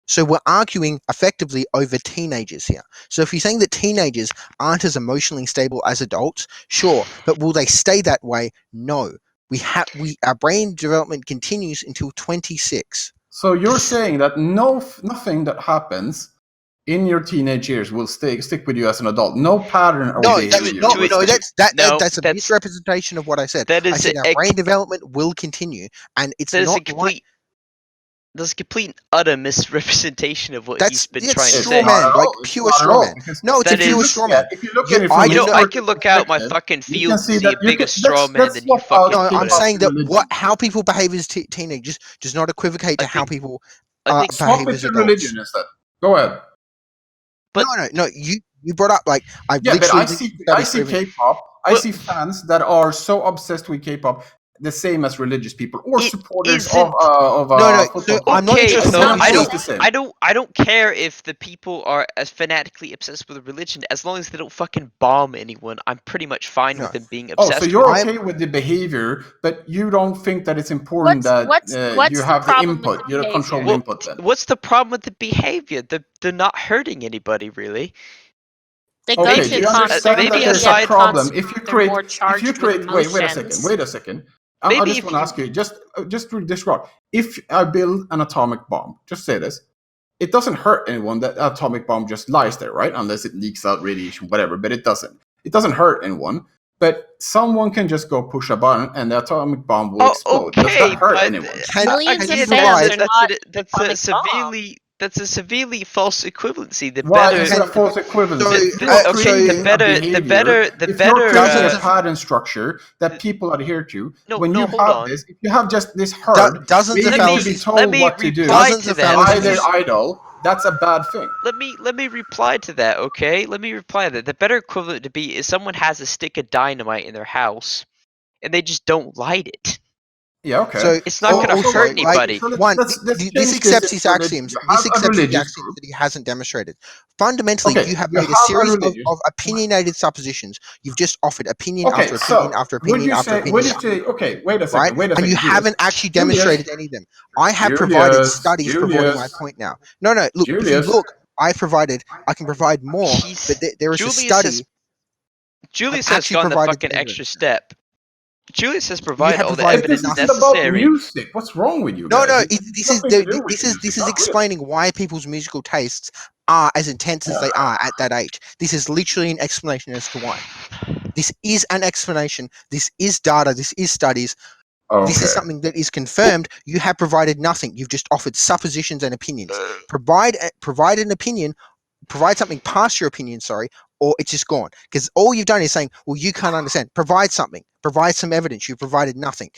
So we're arguing effectively over teenagers here. So if you're saying that teenagers aren't as emotionally stable as adults, sure. But will they stay that way? No. Our brain development continues until 26. So you're saying that nothing that happens in your teenage years will stick with you as an adult. No pattern or behavior. That's a misrepresentation of what I said. I said our brain development will continue, and it's not That's a complete and utter misrepresentation of what he's been trying to say. Pure straw man. No, it's a pure straw man. I can look out my fucking field and see a bigger straw man than you fucking. No, I'm saying that how people behave as teenagers does not equivocate to how people behave as adults. Religion is that. Go ahead. But no. You brought up like I've Yeah, but literally I see K-pop. I see fans that are so obsessed with K-pop, the same as religious people or It supporters isn't- of No, football so club. I'm not Okay, interested so in what you I see. don't, the same. I don't care if the people are as fanatically obsessed with a religion, as long as they don't fucking bomb anyone. I'm pretty much fine No. with them being Oh, obsessed. so you're with it. okay with the behavior, but you don't think that it's important that what's you the have the problem with input, the you behavior? control Well, input then. what's the problem with the behavior? They're not hurting anybody really. They go Okay, to do you concerts understand that maybe there's aside- a problem? concerts, If you they're more create, charged with wait a emotions. second. I Maybe just if want to ask you, just read this wrong. If I build an atomic bomb, just say this, it doesn't hurt anyone that atomic bomb just lies there, right? Unless it leaks out radiation, whatever, but it doesn't. It doesn't hurt anyone. But someone can just go push a button and the atomic bomb will explode. Does okay, that hurt but anyone? Millions can of you fans provide- are not that's atomic a severely that's a severely false equivalency. The Why better is it a false equivalency? So, If the- you're okay, creating the better- a the behavior, better- the if better, you're creating Dozens a of- pattern structure that people adhere to, No, when no, you hold have on. this, if you have just this herd dozens of waiting to thousands. be told let me what to do reply Dozens to of that. by thousands. their idol, that's a bad thing. Let me reply to that, okay? Let me reply to that. The better equivalent to be is someone has a stick of dynamite in their house and they just don't light it. Yeah, okay. So It's not gonna also, hurt like, anybody. one, let's this change accepts this his into religion. axioms. You This have a accepts his religious axioms group. that he hasn't demonstrated. Fundamentally, Okay, you have you made a have a series religious- of opinionated suppositions. You've just offered opinion Okay, after so opinion after would opinion you after say? opinion. Would you say? Okay, wait a second. Right? Wait a second. And you Julius. haven't actually Julius. demonstrated any of them. I have provided Julius, studies promoting my Julius. point now. No, look, if you Julius. look, I can provide more, but there is a study. Julius I've has actually gone the provided fucking evidence. extra step. Julius has provided have all the provided evidence This isn't necessary. about music. What's wrong with you No, guys? this is nothing to do with this music, is not really. explaining why people's musical tastes are as intense as they are at that age. This is literally an explanation as to why. This is an explanation. This is data. This is studies. This is Okay. something that is confirmed. You have provided nothing. You've just offered suppositions and opinions. Provide an opinion. Provide something past your opinion. Sorry, or it's just gone. Because all you've done is saying, "Well, you can't understand." Provide something. Provide some evidence. You provided nothing.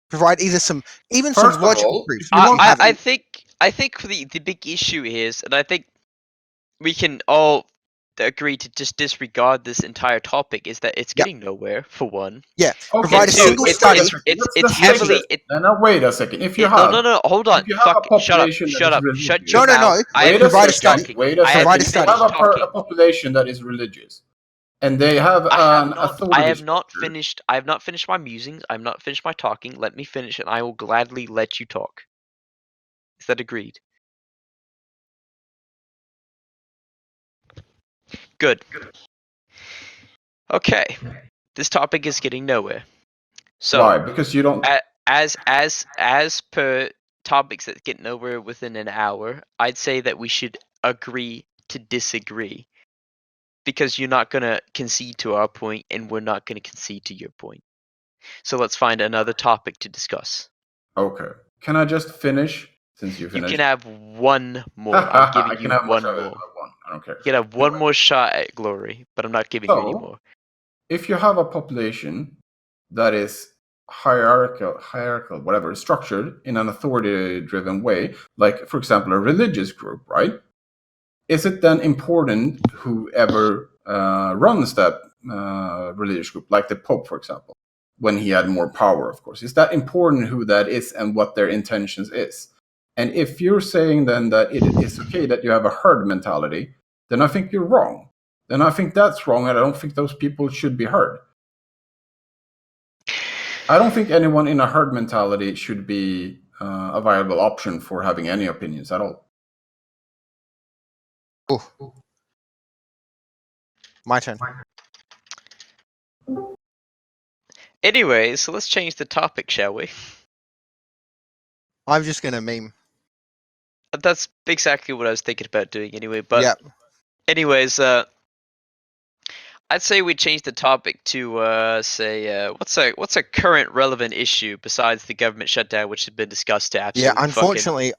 Provide even some First of logical all, proofs. if you want- I think the big issue is, and I think we can all agree to just disregard this entire topic, is that it's Yep. getting nowhere, for one. Yeah, Okay, provide a so single wait a study. second. It's Let's heavily change this. No, wait a second. If you no, have no, hold on. if you have a Fuck, shut up, population that shut is up, religious- shut your No, mouth. I Wait have a been finished second. talking. Wait a I have Provide second. a If been you study. have finished talking. a population that is religious, and they have an authority. I have not structure, finished. I have not finished my musings. I have not finished my talking. Let me finish, and I will gladly let you talk. Is that agreed? Good. Okay. This topic is getting nowhere. So Why? Because you don't. as per topics that get nowhere within an hour, I'd say that we should agree to disagree. Because you're not gonna concede to our point, and we're not gonna concede to your point. So let's find another topic to discuss. Okay. Can I just finish? Since you You finished. can have one more. I'm I giving can you have one more. more. One. I don't care. You can have one Anyway. more shot at glory, but I'm not giving you any So- more. If you have a population that is hierarchical, whatever, structured in an authority-driven way, like, for example, a religious group, right? Is it then important whoever runs that religious group, like the Pope, for example, when he had more power, of course? Is that important who that is and what their intentions is? And if you're saying then that it is okay that you have a herd mentality, then I think you're wrong. Then I think that's wrong, and I don't think those people should be heard. I don't think anyone in a herd mentality should be a viable option for having any opinions at all. Oh. My turn. Anyway, so let's change the topic, shall we? I'm just gonna meme. That's exactly what I was thinking about doing anyway. But Yeah. anyways, I'd say we change the topic to say what's a current relevant issue besides the government shutdown, which has been discussed to Yeah, absolutely unfortunately,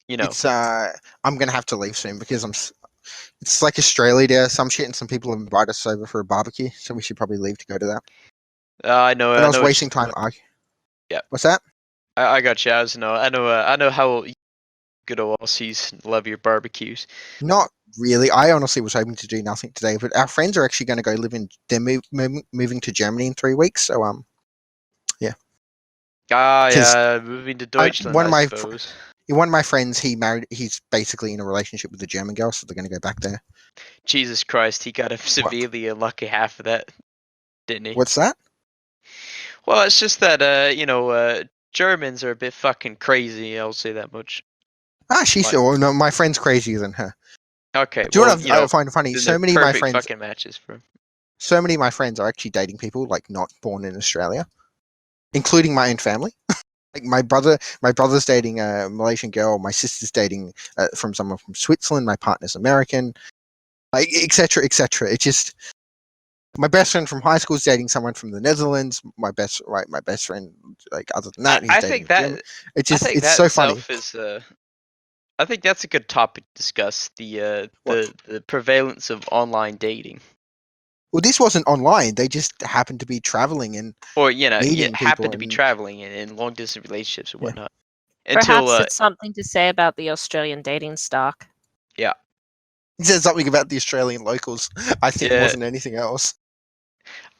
you know. it's I'm gonna have to leave soon because it's like Australia Day or some shit, and some people have invited us over for a barbecue, so we should probably leave to go to that. I know. And I was know wasting time. Yeah. What's that? I got you. I know how good old Aussies love your barbecues. Not really. I honestly was hoping to do nothing today, but our friends are actually going to go live in. They're moving to Germany in 3 weeks, so yeah. Moving to Deutschland, I suppose. One of my friends, he's basically in a relationship with a German girl, so they're going to go back there. Jesus Christ, he got a severely unlucky half of that, didn't he? What's that? Well, it's just that Germans are a bit fucking crazy. I'll say that much. No, my friend's crazier than her. Okay. Do you know what I find funny? So many of my friends fucking matches for. So many of my friends are actually dating people like not born in Australia, including my own family. Like my brother's dating a Malaysian girl. My sister's dating from someone from Switzerland. My partner's American, like etc. etc. It's just my best friend from high school is dating someone from the Netherlands. My best friend, like other than that, he's dating German. It's so funny. I think that's a good topic to discuss. The prevalence of online dating. Well, this wasn't online. They just happened to be traveling and happened to be traveling in long distance relationships and whatnot. Perhaps it's something to say about the Australian dating stock. Yeah. He said something about the Australian locals. I think it wasn't anything else.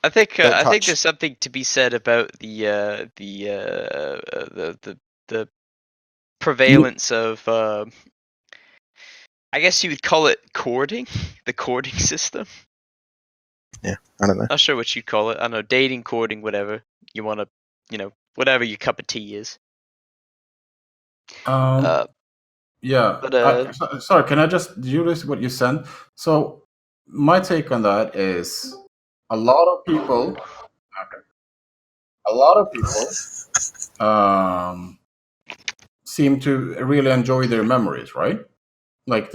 I think there's something to be said about the prevalence of I guess you would call it courting, the courting system. Yeah, I don't know. Not sure what you'd call it. I don't know, dating, courting, whatever you want to, whatever your cup of tea is. Yeah. But, sorry, can I just do this? What you sent? So my take on that is a lot of people seem to really enjoy their memories, right? Like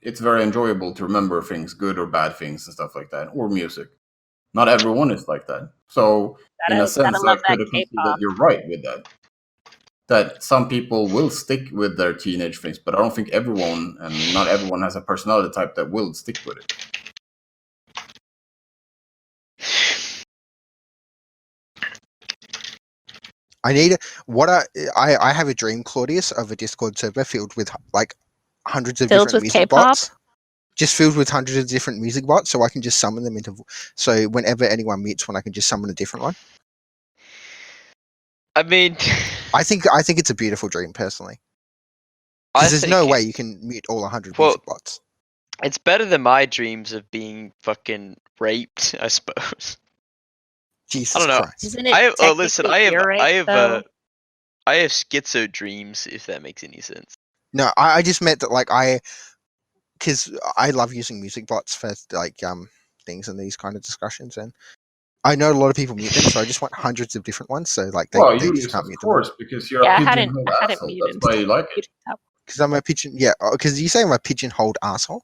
it's very enjoyable to remember things, good or bad things and stuff like that, or music. Not everyone is like that. So in a sense, I could have considered that you're right with that. That some people will stick with their teenage things, but I don't think everyone, and not everyone has a personality type that will stick with it. I have a dream, Claudius, of a Discord server filled with like hundreds of different music K-pop? bots. Just filled with hundreds of different music bots, so I can just summon them into. So whenever anyone meets one, I can just summon a different one. I mean, I think it's a beautiful dream, personally. Because there's no way you can mute all 100 music bots. It's better than my dreams of being fucking raped, I suppose. Jesus I don't know. Christ. Isn't it listen, I have schizo dreams, if that makes any sense. No, I just meant that because I love using music bots for things and these kind of discussions, and I know a lot of people mute them, so I just want hundreds of different ones. So they just can't mute them. Of course, because you're a pigeonholed asshole. That's why you like it. Because I'm a pigeon. Yeah, because you say I'm a pigeonholed asshole.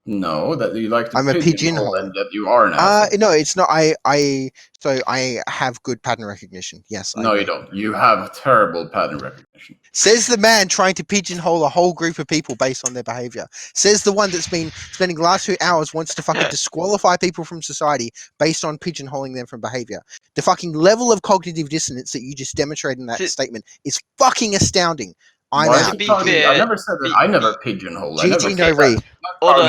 No, that you like to I'm a pigeonhole, and that you are an asshole. No, it's not. I have good pattern recognition. Yes. No, you don't. You have terrible pattern recognition. Says the man trying to pigeonhole a whole group of people based on their behavior. Says the one that's been spending the last 2 hours wants to fucking disqualify people from society based on pigeonholing them from behavior. The fucking level of cognitive dissonance that you just demonstrated in that statement is fucking astounding. I never said that. I never pigeonhole. GG no re.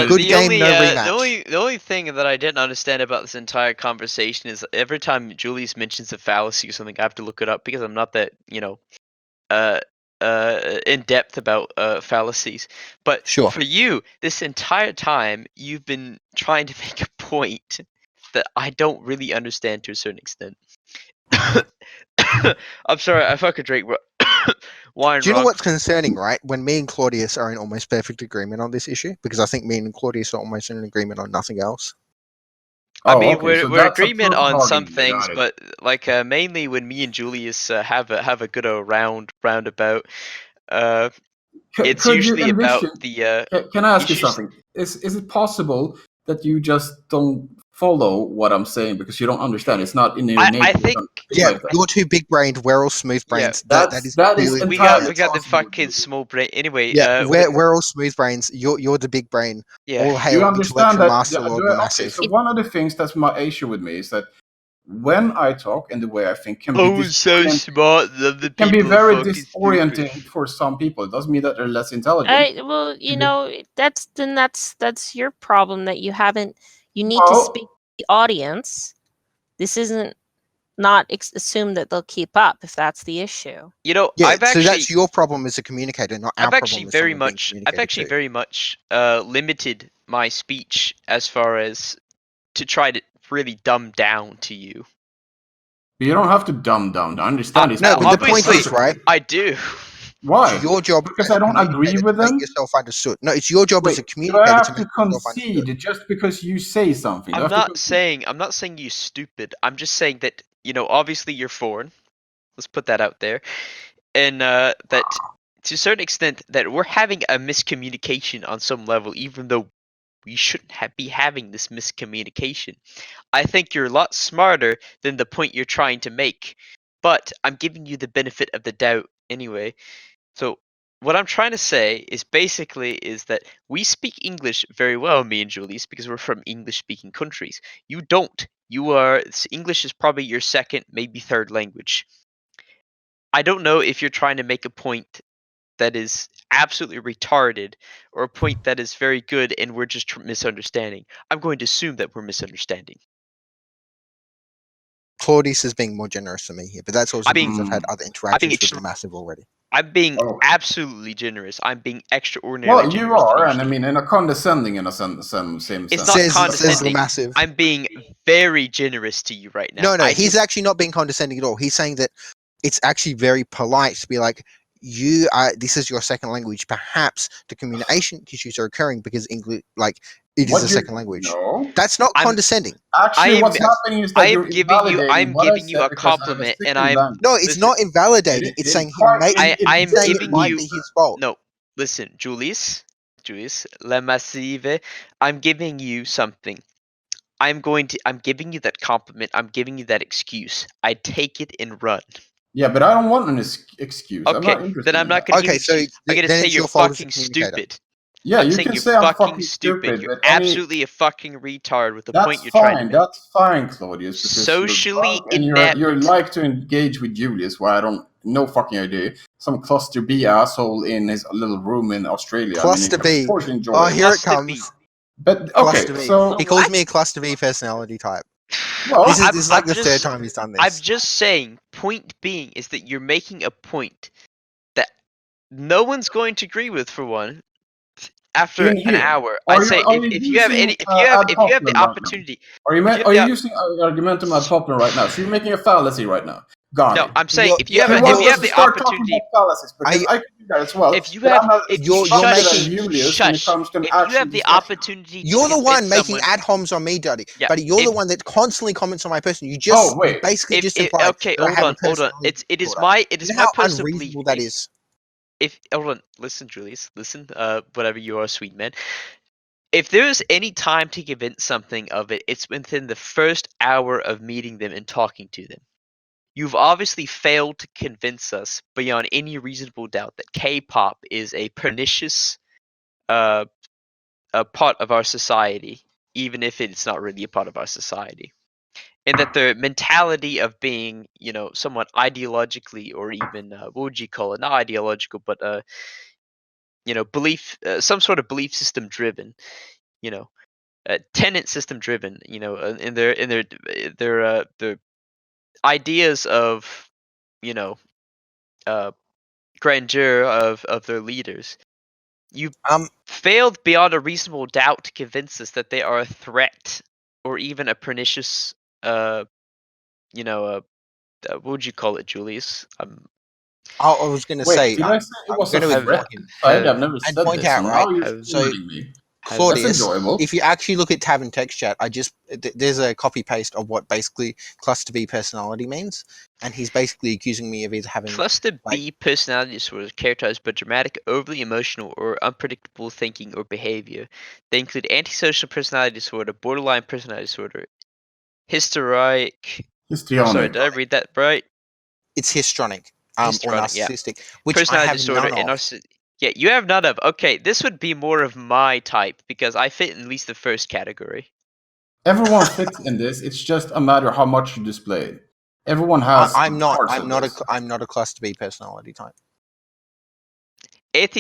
Good game, no rematch. The only thing that I didn't understand about this entire conversation is every time Julius mentions a fallacy or something, I have to look it up because I'm not that in depth about fallacies. But for you, this entire time, you've been trying to make a point that I don't really understand to a certain extent. I'm sorry, I fucking drank wine. Do you know what's concerning, right? When me and Claudius are in almost perfect agreement on this issue, because I think me and Claudius are almost in agreement on nothing else. I mean, we're agreement on some things, but mainly when me and Julius have a good roundabout, it's usually about the. Can I ask you something? Is it possible that you just don't follow what I'm saying because you don't understand? It's not in your nature. I think you're too big brained. We're all smooth brains. Yeah, that is we got the fucking small brain. Anyway, we're all smooth brains. You're the big brain. Yeah, all hail you understand that? Master Lord Massive. So one of the things that's my issue with me is that when I talk and the way I think can be Oh, so smart. The can be people very fucking disorienting stupid. for some people. It doesn't mean that they're less intelligent. Well, Can be- that's your problem that you haven't. You need to Well, speak to the audience. This isn't not assume that they'll keep up if that's the issue. You know, Yeah, I've so actually, that's your problem as a communicator, not our I've actually problem as very someone being much, I've communicated actually to. very much limited my speech as far as to try to really dumb down to you. you don't have to dumb down. I understand these No, points. but the point obviously, is, right? I do. Why? It's your job Because as I a don't agree communicator with to make them. yourself understood. No, it's your job as a Wait, do I communicator have to to make yourself understood. concede just because you say something? Do I I'm have to not concede? saying you stupid. I'm just saying that, you know, obviously you're foreign. Let's put that out there. And that to a certain extent that we're having a miscommunication on some level, even though we shouldn't be having this miscommunication. I think you're a lot smarter than the point you're trying to make, but I'm giving you the benefit of the doubt anyway. So what I'm trying to say is basically is that we speak English very well, me and Julius, because we're from English-speaking countries. You don't. English is probably your second, maybe third language. I don't know if you're trying to make a point that is absolutely retarded or a point that is very good and we're just misunderstanding. I'm going to assume that we're misunderstanding. Claudius is being more generous than me here, but that's also I'm being- because I've had other being interactions with the Massive already. I'm being Oh. absolutely generous. I'm being extraordinarily Well, generous. you are, than and I mean, in a condescending in a same It's sense. not Says the condescending. Massive. I'm being very generous to you right now. No, he's actually not being condescending at all. He's saying that it's actually very polite to be like, you are. This is your second language. Perhaps the communication issues are occurring because English, like, it is a second language. No. That's not condescending. Actually, what's I'm- happening is that you're invalidating I'm what I giving you said a because I have compliment, second and I'm language. No, it's listen, not invalidating. It's saying he may. I'm giving it might you be his fault. no. Listen, Julius, Le Massive, I'm giving you something. I'm giving you that compliment. I'm giving you that excuse. I take it and run. Yeah, but I don't want an excuse. I'm Okay, not interested then I'm in not that. gonna give Okay, you so excuse. I'm gonna then say it's you're your fault as a fucking communicator. stupid. Yeah, I'm you saying can you're say I'm fucking fucking stupid. You're but any absolutely a fucking retard with the that's point you're trying to fine. make. That's fine, Claudius, because Socially you're drunk and inept. you like to engage with Julius. Why I don't no fucking idea. Some cluster B asshole in his little room in Australia. Cluster I mean, B. of course enjoy Oh, it. here it Cluster B. comes. But Cluster okay, B. so He calls What? me a cluster B personality type. well, This is like the I'm third time he's done this. I'm just saying. Point being is that you're making a point that no one's going to agree with. For one, after in an here, hour, are I you, say are you if you have using any, if you have the ad populum right now? opportunity, Are you if you are have you the- using argumentum ad populum right now? So you're making a fallacy right now. Got no, it. I'm saying You're- if you have yeah, if well, you have the start talking opportunity, about fallacies because I can do that as well. if you but have I'm not if as you you're sharp as making- Julius when it comes to an if you actual have the discussion. opportunity, You're to the one convince making someone, ad homs on me, Daddy. Yeah, Buddy, you're if- the one that constantly comments on my person. You just Oh, wait. you basically If, just if, implied okay, that I hold have on, a hold on. personality It is disorder. my You know my how personal belief. unreasonable that is. If hold on, listen, Julius, listen. Whatever you are, sweet man. If there is any time to convince something of it, it's within the first hour of meeting them and talking to them. You've obviously failed to convince us beyond any reasonable doubt that K-pop is a pernicious a part of our society, even if it's not really a part of our society. And that the mentality of being, you know, somewhat ideologically or even what would you call it? Not ideological, but you know, belief, some sort of belief system driven, you know, tenant system driven, you know, in their ideas of, you know, grandeur of their leaders. You failed beyond a reasonable doubt to convince us that they are a threat or even a pernicious, you know, what would you call it, Julius? I was going to Wait, say, did I say it I'm was going a to threat? have, I've never and said point this, out, and right? now you're So, scolding me. That's Claudius, enjoyable. if you actually look at tab and text chat, there's a copy paste of what basically cluster B personality means, and he's basically accusing me of either having Cluster B personality disorder is characterized by dramatic, overly emotional, or unpredictable thinking or behavior. They include antisocial personality disorder, borderline personality disorder, histrionic. Sorry, did I read that right? It's histrionic, or narcissistic, which personality I have disorder none and of. yeah, you have none of. Okay, this would be more of my type because I fit in at least the first category. Everyone fits in this. It's just a matter of how much you display it. Everyone has. I'm not this. I'm not a cluster B personality type.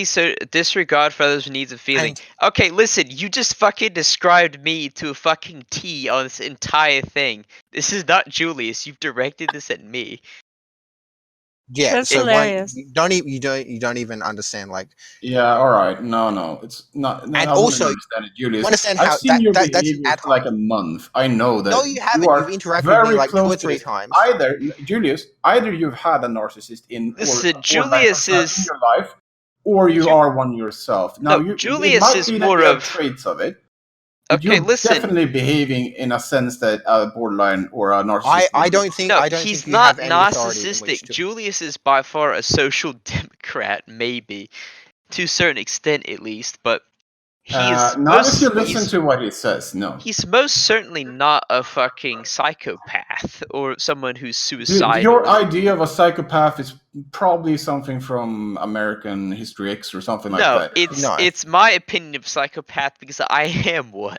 So disregard for others' needs and feeling. And- Okay, listen, you just fucking described me to a fucking T on this entire thing. This is not Julius. You've directed this at me. Yeah, That's so hilarious. you don't even understand like. Yeah, all right. No, it's not. No, And I also, wouldn't understand it, Julius. you understand I've how seen your that's an behavior ad for like a month. I know that. No, you haven't. are You've interacted very with me like 2 or close to 3 this. times. Either Julius, either you've had a narcissist in Listen, or Julius in is your life, or you are one yourself. Now, No, it Julius might is be that more you have of- traits of it. But Okay, you're listen. definitely behaving in a sense that a borderline or a narcissist. I don't think No, I don't he's think you not have any authority in which narcissistic. to. Julius is by far a social democrat, maybe. To a certain extent, at least, but he's not if you listen to what he says. No, he's most certainly not a fucking psychopath or someone who's Dude, suicidal. your idea of a psychopath is probably something from American History X or something like that. It's my opinion of psychopath because I am one.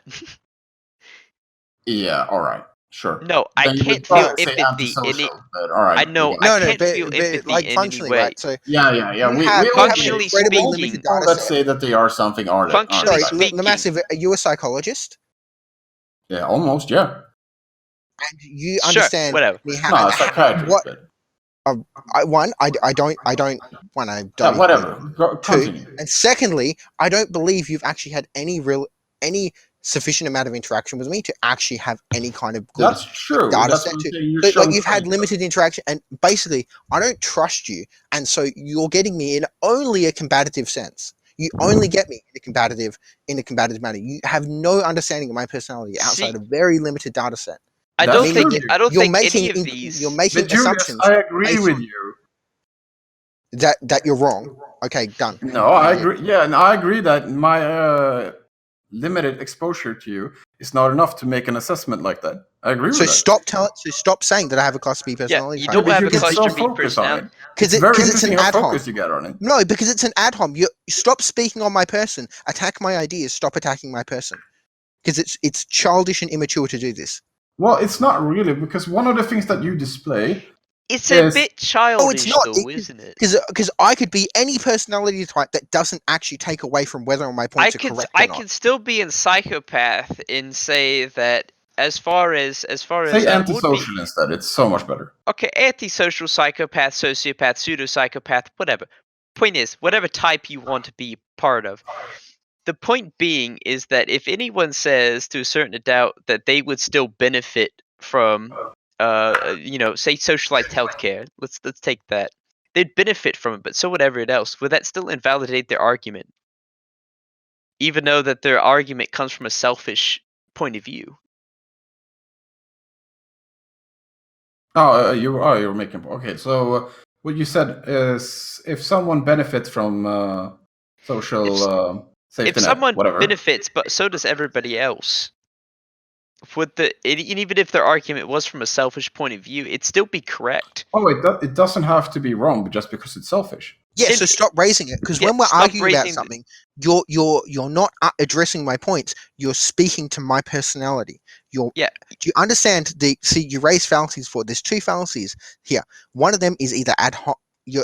Yeah, all right, sure. No, I Then you can't would feel probably say empathy in it. antisocial, but all right. I know, we I got it. can't feel empathy like in any functionally, way. right? So Yeah. you We have we an Functionally incredibly speaking- limited data let's set. say that they are something, are they? Functionally Sorry, speaking- Massive, are you a psychologist? Yeah, almost. Yeah. And you Sure, understand whatever. me No, a psychiatrist. what but- I don't one, I don't Yeah, whatever. Two, Continue. and secondly, I don't believe you've actually had any sufficient amount of interaction with me to actually have any kind of good That's true. data That's set what I'm to. saying. You're But showing like you've had traits. limited interaction, and basically, I don't trust you, and so you're getting me in only a combative sense. You only get me in a combative manner. You have no understanding of my personality outside See- a very limited data set. I That's don't think true. I don't You're think making any of these. you're making But Julius, assumptions I agree based with on- you. that you're wrong. Okay, done. No, I agree. Yeah, and I agree that my limited exposure to you is not enough to make an assessment like that. I agree with So that. stop saying that I have a cluster B personality. you type. don't But have you a get cluster so B focused on personality. it. Because It's very it's interesting an how ad hoc. focused you get on it. No, because it's an ad hoc. You stop speaking on my person. Attack my ideas. Stop attacking my person. Because it's childish and immature to do this. Well, it's not really, because one of the things that you display. It's a Yes. bit childish, not. though, isn't it? Because I could be any personality type that doesn't actually take away from whether my points are correct or I not. can still be in psychopath and say that as far as Say would be antisocial instead. It's so much better. okay, antisocial, psychopath, sociopath, pseudo-psychopath, whatever. Point is, whatever type you want to be part of. The point being is that if anyone says to a certain doubt that they would still benefit from, say socialized healthcare, let's take that. They'd benefit from it, but so would everyone else. Would that still invalidate their argument? Even though that their argument comes from a selfish point of view. You're making okay. So what you said is if someone benefits from social safety If net, someone whatever. benefits, but so does everybody else. Even if their argument was from a selfish point of view, it'd still be correct. Oh, it doesn't have to be wrong just because it's selfish. Yeah, so stop raising it. Because Yeah, when we're stop arguing about raising something, you're not addressing my points. You're speaking to my personality. Do you understand you raise fallacies for there's 2 fallacies here. One of them is either ad hoc. I'm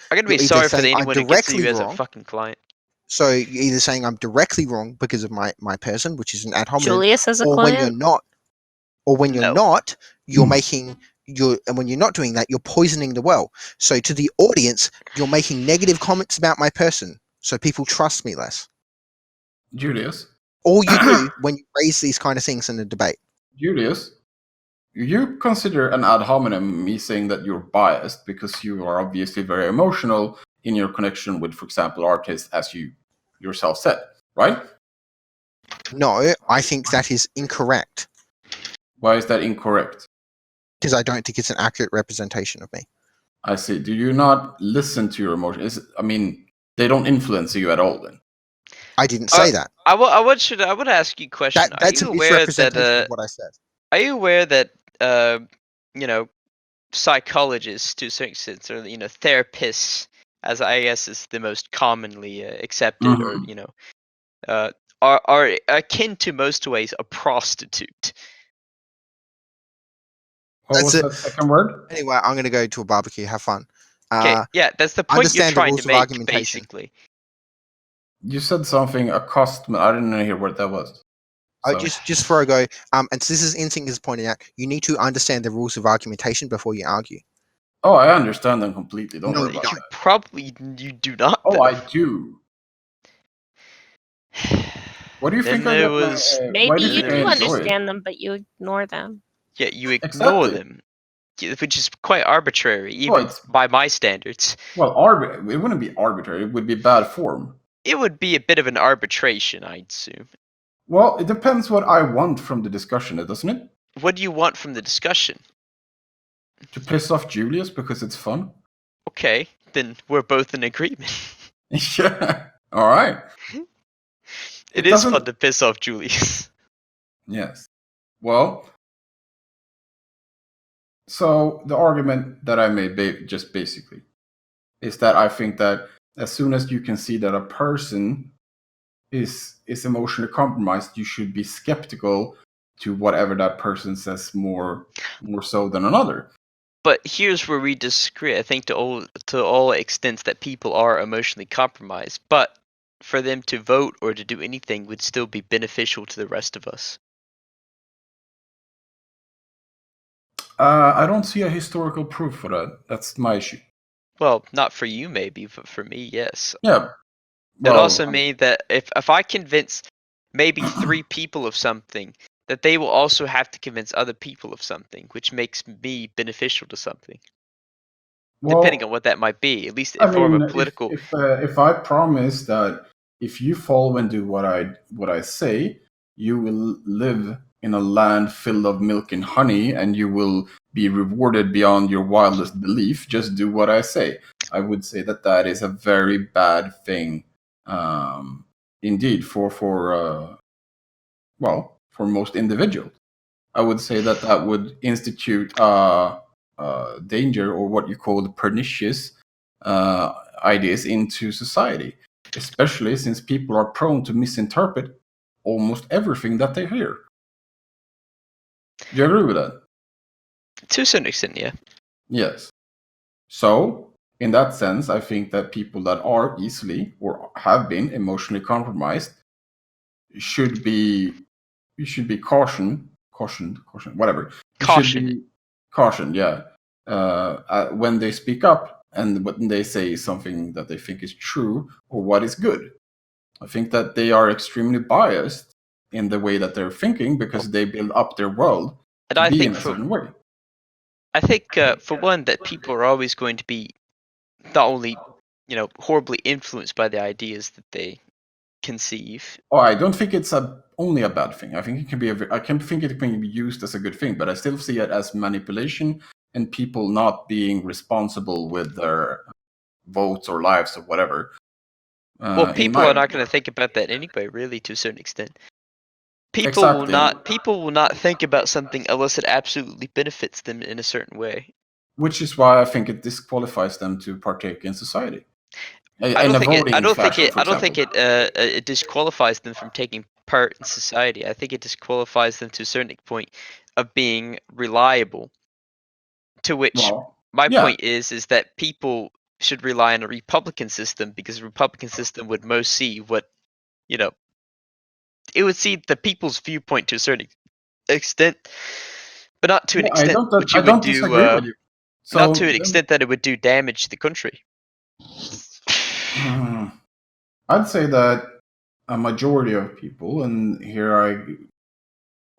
gonna be you're sorry either for saying I'm anyone who gets directly you as a wrong. fucking client. So you're either saying I'm directly wrong because of my person, which is an ad hominem, Julius as a or when you're client. not, or when you're No. not, you're making and when you're not doing that, you're poisoning the well. So to the audience, you're making negative comments about my person, so people trust me less. Julius, All you do when you raise these kind of things in a debate. Julius, you consider an ad hominem me saying that you're biased because you are obviously very emotional in your connection with, for example, artists, as you yourself said, right? No, I think that is incorrect Why is that incorrect? because I don't think it's an accurate representation of me. I see. Do you not listen to your emotions? They don't influence you at all then. I didn't say that. I would ask you a question. That's Are a you aware misrepresentation that of what I said. are you aware that psychologists to a certain extent, or therapists, as I guess is the most commonly accepted, or are akin to most ways a prostitute. What That's was it. that second word? Anyway, I'm going to go to a barbecue. Have fun. Okay, yeah, that's the point you're understand the trying rules to of make, argumentation. basically. You said something accostation. I didn't hear what that was. Oh, So, just before I go, and so this is Instinct is pointing out, you need to understand the rules of argumentation before you argue. oh, I understand them completely. Don't No, worry you about don't. that. Probably you do not. Oh, though. I do. What do you think Then I there get? was Why Maybe do you you think I do enjoy it? understand them, but you ignore them. yeah, you ignore Exactly. them, which is quite arbitrary, even Well, it's by my standards. well, it wouldn't be arbitrary. It would be bad form. It would be a bit of an arbitration, I'd assume. Well, it depends what I want from the discussion, doesn't it? What do you want from the discussion? To piss off Julius because it's fun. Okay, then we're both in agreement. Yeah. All right. It is doesn't- fun to piss off Julius. Yes. Well, so the argument that I made, just basically, is that I think that as soon as you can see that a person is emotionally compromised, you should be skeptical to whatever that person says more so than another. But here's where we disagree. I think to all extents that people are emotionally compromised, but for them to vote or to do anything would still be beneficial to the rest of us. I don't see a historical proof for that. That's my issue. Well, not for you maybe, but for me, yes. Yeah. It also means that if I convince maybe 3 people of something, that they will also have to convince other people of something, which makes me beneficial to something. Depending on what that might be, at least in form of political. If I promise that if you follow and do what I say, you will live in a land filled of milk and honey, and you will be rewarded beyond your wildest belief. Just do what I say. I would say that is a very bad thing, indeed, for most individuals. I would say that would institute danger, or what you call the pernicious ideas into society, especially since people are prone to misinterpret almost everything that they hear. Do you agree with that? To a certain extent, yeah. Yes. So, in that sense, I think that people that are easily or have been emotionally compromised should be cautioned, whatever. Cautioned, yeah. When they speak up and when they say something that they think is true or what is good. I think that they are extremely biased in the way that they're thinking because they build up their world to be in a certain way. I think, for one, that people are always going to be not only, horribly influenced by the ideas that they conceive. Oh, I don't think it's only a bad thing. I think it can be I can think it can be used as a good thing, but I still see it as manipulation and people not being responsible with their votes or lives or whatever. Well, people are not going to think about that anyway, really, to a certain extent. People will not think about something unless it absolutely benefits them in a certain way. Which is why I think it disqualifies them to partake in society. I don't think it disqualifies them from taking part in society. I think it disqualifies them to a certain point of being reliable. To which my point is that people should rely on a Republican system, because a Republican system would most see what, it would see the people's viewpoint to a certain extent, but not to an extent which it would do. Not to an extent that it would do damage to the country. I'd say that a majority of people, and here I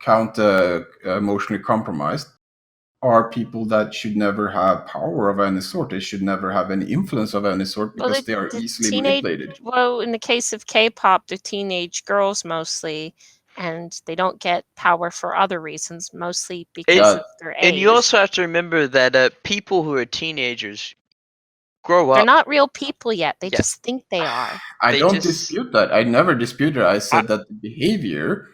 count emotionally compromised, are people that should never have power of any sort. They should never have any influence of any sort because they are easily manipulated. Well, in the case of K-pop, they're teenage girls mostly, and they don't get power for other reasons, mostly because of their age. And you also have to remember that people who are teenagers grow up. They're not real people yet. They just think they are. I don't dispute that. I never disputed it. I said that the behavior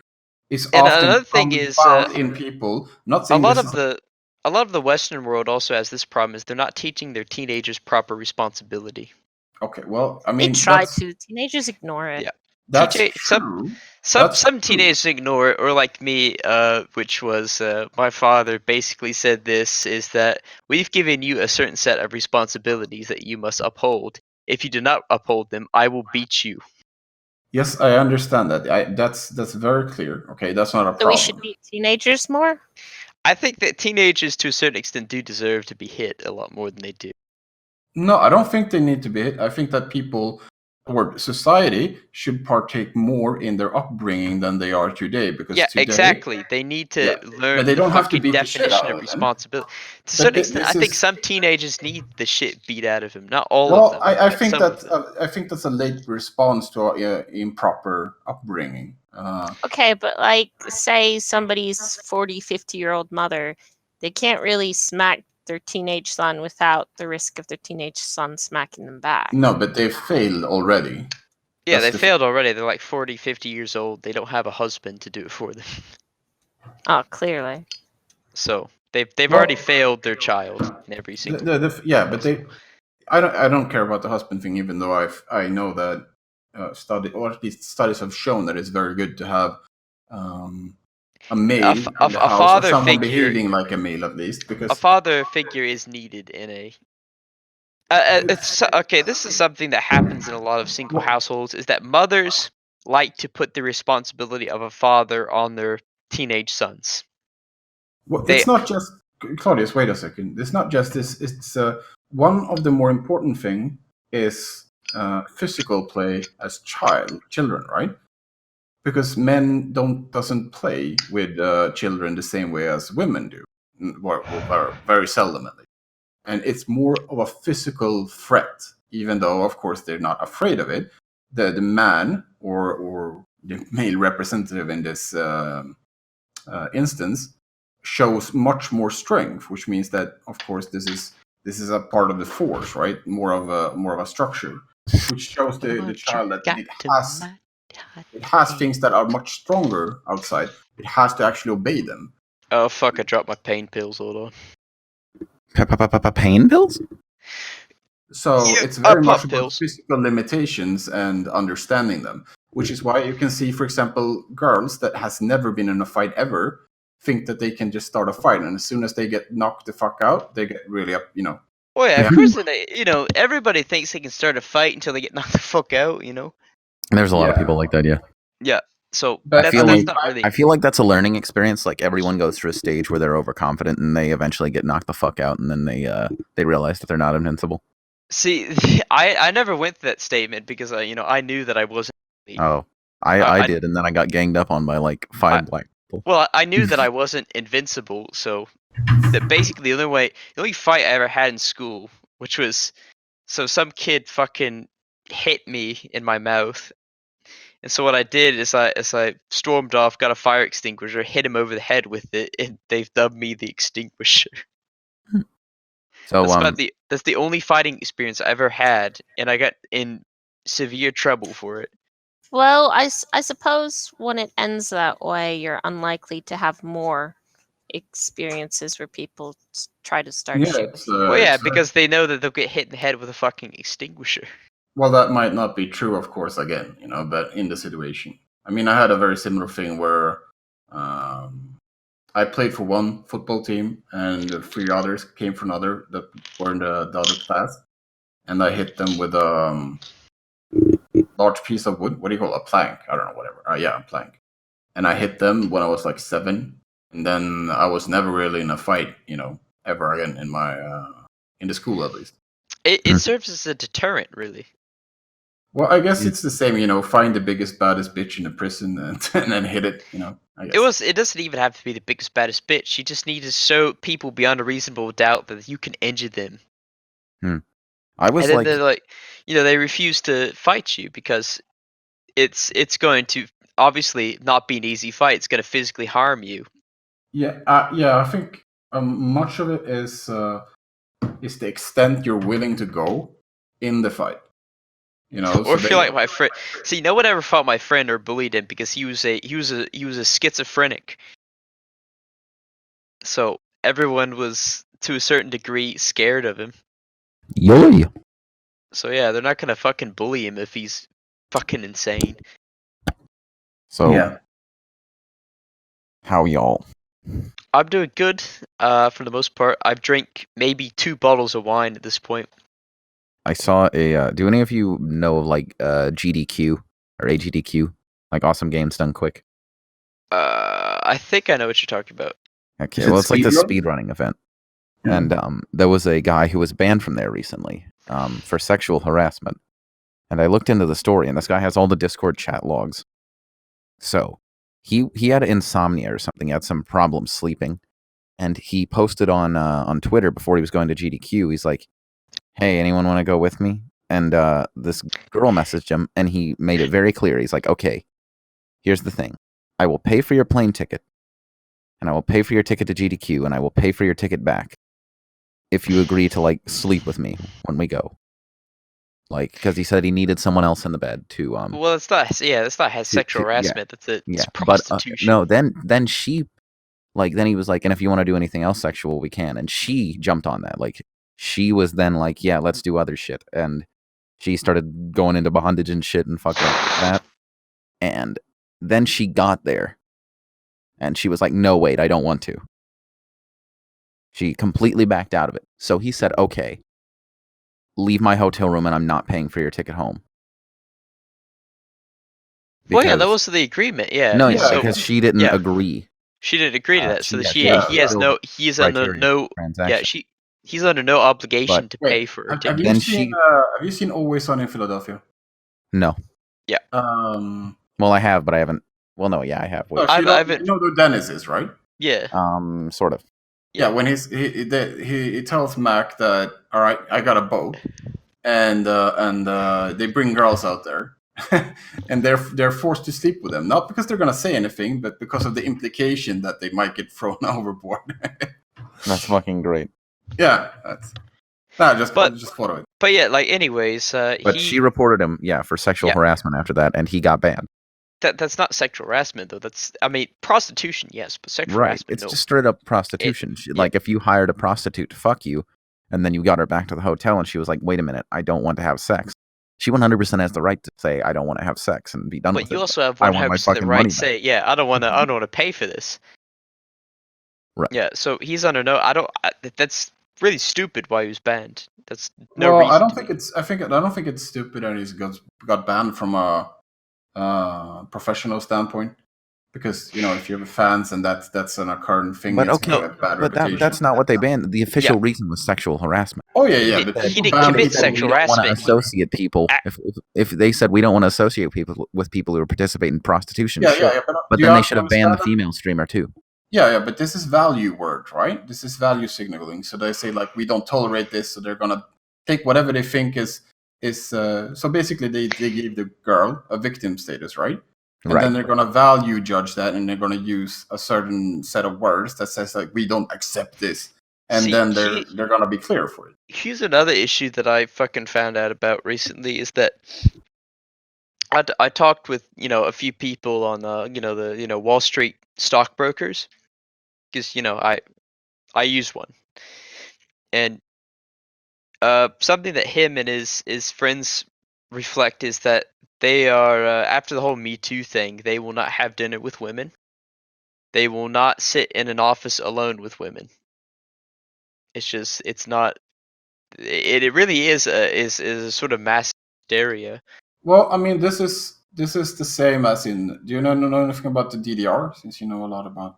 is often found in people. Not saying a lot of the Western world also has this problem: is they're not teaching their teenagers proper responsibility. Okay, well, I mean, they try to. Teenagers ignore it. Yeah, That's TJ, true. some That's true. teenagers ignore it, or like me, which was my father basically said this is that we've given you a certain set of responsibilities that you must uphold. If you do not uphold them, I will beat you. Yes, I understand that. That's very clear. Okay, that's not a So we should problem. beat teenagers more? I think that teenagers, to a certain extent, do deserve to be hit a lot more than they do. No, I don't think they need to be hit. I think that people or society should partake more in their upbringing than they are today. Because Yeah, today, exactly. They need to yeah, learn but they the don't have to fucking beat the shit out definition of of them. responsibility. To a But certain extent, I this think is some teenagers need the shit beat out of them. Not all of well, them, I but think some of that them. I think that's a late response to improper upbringing. Okay, but like, say somebody's 40, 50-year-old mother, they can't really smack their teenage son without the risk of their teenage son smacking them back. No, but they failed already. Yeah, That's they the failed already. They're like 40, 50 years old. They don't have a husband to do it for them. Oh, clearly. So they've Well, already failed their child in every single. yeah, but I don't care about the husband thing, even though I know that or at least studies have shown that it's very good to have a male in the A house, or father someone figure. behaving like a male at least, A because father figure is needed in a. It's okay. This is something that happens in a lot of single households. Is that mothers like to put the responsibility of a father on their teenage sons? well, They it's not just Claudius. Wait a second. It's not just this. It's one of the more important thing is physical play as children, right? Because men doesn't play with children the same way as women do, very seldom at least. And it's more of a physical threat, even though of course they're not afraid of it. The man or the male representative in this instance shows much more strength, which means that of course this is a part of the force, right? More of a structure, which shows the child that it has things that are much stronger outside. It has to actually obey them. Oh fuck! I dropped my pain pills. Hold on. Pain pills? So Yeah, it's very much pop about pills. physical limitations and understanding them, which is why you can see, for example, girls that has never been in a fight ever think that they can just start a fight, and as soon as they get knocked the fuck out, they get really up, Oh yeah, Yeah. of course. Everybody thinks they can start a fight until they get knocked the fuck out. There's a lot of Yeah. people like that, yeah. Yeah. So But that's, I feel that's like not really. I feel like that's a learning experience. Like everyone goes through a stage where they're overconfident and they eventually get knocked the fuck out, and then they realize that they're not invincible. See, I never went to that statement because I knew that I wasn't. Oh, I did, and then I got ganged up on by like 5 black people. Well, I knew that I wasn't invincible, so that basically the only fight I ever had in school, which was so some kid fucking hit me in my mouth, and so what I did is I stormed off, got a fire extinguisher, hit him over the head with it, and they've dubbed me the extinguisher. So That's the only fighting experience I ever had, and I got in severe trouble for it. Well, I suppose when it ends that way, you're unlikely to have more experiences where people try to start yeah, shit it's, with you. Well, yeah, it's, because they know that they'll get hit in the head with a fucking extinguisher. well, that might not be true, of course, again, but in the situation, I mean, I had a very similar thing where I played for one football team, and 3 others came from another that were in the other class, and I hit them with a large piece of wood. What do you call it? A plank? I don't know, whatever. Yeah, a plank. And I hit them when I was like 7, and then I was never really in a fight, ever again in my in the school at least. It serves as a deterrent, really. Well, I guess it's the same, find the biggest baddest bitch in the prison and then hit it, I guess. It doesn't even have to be the biggest baddest bitch. You just need to show people beyond a reasonable doubt that you can injure them. I was And then like, they're like, they refuse to fight you because it's going to obviously not be an easy fight. It's going to physically harm you. Yeah, I think much of it is the extent you're willing to go in the fight. Or feel like my friend. See, no one ever fought my friend or bullied him because he was a schizophrenic. So everyone was to a certain degree scared of him. yo. So yeah, they're not gonna fucking bully him if he's fucking insane. So, Yeah. how y'all? I'm doing good. For the most part, I've drank maybe 2 bottles of wine at this point. I saw a. Do any of you know of like GDQ or AGDQ, like Awesome Games Done Quick? I think I know what you're talking about. Okay, Is it well, it's like the speedrun? speedrunning event, Yeah. and there was a guy who was banned from there recently for sexual harassment. And I looked into the story, and this guy has all the Discord chat logs. So he had insomnia or something. He had some problem sleeping, and he posted on Twitter before he was going to GDQ. He's like, "Hey, anyone want to go with me?" And this girl messaged him, and he made it very clear. He's like, "Okay, here's the thing. I will pay for your plane ticket, and I will pay for your ticket to GDQ, and I will pay for your ticket back if you agree to like sleep with me when we go." Like, because he said he needed someone else in the bed to Well, it's not. Yeah, that's not sexual harassment. It's yeah, but prostitution. no, then she like then he was like, and if you want to do anything else sexual, we can. And she jumped on that. Like she was then like, yeah, let's do other shit. And she started going into bondage and shit and fucking that. And then she got there, and she was like, no, wait, I don't want to. She completely backed out of it. So he said, okay, leave my hotel room, and I'm not paying for your ticket home. Well, yeah, that was the agreement. Yeah. No, Yeah, so, because she didn't yeah. agree. She didn't agree to that, so that he she has fulfilled no. He's under criteria no. transaction. Yeah, he's under no obligation But- to Wait, pay for her Have ticket. you Then seen Have you seen Always On in Philadelphia? No. Well, I have, but I haven't. Well, no, yeah, I have. Wait. I've- you I've- know who Dennis is, right? Yeah. Sort of. Yeah, when he tells Mac that, all right, I got a boat, and they bring girls out there, and they're forced to sleep with them, not because they're gonna say anything, but because of the implication that they might get thrown overboard. That's fucking great. Yeah, I just thought of it. But yeah, like anyways, But she reported him, for sexual harassment after that, and he got banned. That's not sexual harassment though. Prostitution, yes, but sexual harassment, It's no. just straight up prostitution. Like if you hired a prostitute to fuck you, and then you got her back to the hotel, and she was like, "Wait a minute, I don't want to have sex." She 100% has the right to say, "I don't want to have sex," and be done with it. But you also have I want my 100% the fucking right money to say, "Yeah, I don't want to pay for this." Right. Yeah, so he's under no. That's really stupid. Why he was banned. That's no Well, reason. I don't think it's stupid that he's got banned from a professional standpoint, because if you have fans and that's an occurring thing, But it's okay, gonna have a bad but reputation. that's not what they banned. The official reason was sexual harassment. Oh yeah, but He people didn't ban commit people- sexual We don't want to harassment. associate people. If they said we don't want to associate people with people who participate in prostitution, Yeah, sure. yeah, But do then you they should have banned the understand that? female streamer too. Yeah, but this is value word, right? This is value signaling. So they say like, we don't tolerate this, so they're gonna take whatever they think is. So basically, they give the girl a victim status, right? And then they're gonna value judge that, and they're gonna use a certain set of words that says like, we don't accept this, and then they're gonna be clear for it. Here's another issue that I fucking found out about recently is that I talked with a few people on the Wall Street stockbrokers, because I use one, and something that him and his friends reflect is that they are after the whole Me Too thing, they will not have dinner with women. They will not sit in an office alone with women. It's not. It really is a sort of mass hysteria. Well, I mean, this is the same as in. Do you know anything about the DDR? Since you know a lot about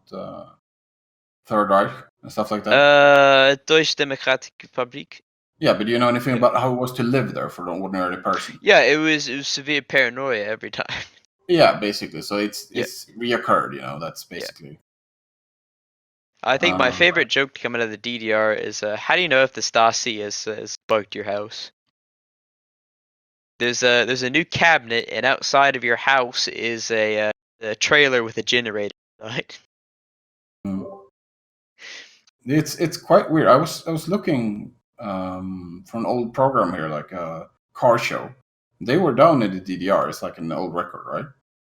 Third Reich and stuff like that. Deutsche Demokratische Republik. Yeah, but do you know anything about how it was to live there for the ordinary person? Yeah, it was severe paranoia every time. Yeah, basically. So it's reoccurred. That's basically. I think my favorite joke to come out of the DDR is, how do you know if the Stasi has bugged your house? There's a new cabinet, and outside of your house is a trailer with a generator, right? It's quite weird. I was looking for an old program here, like a car show. They were down in the DDR. It's like an old record, right?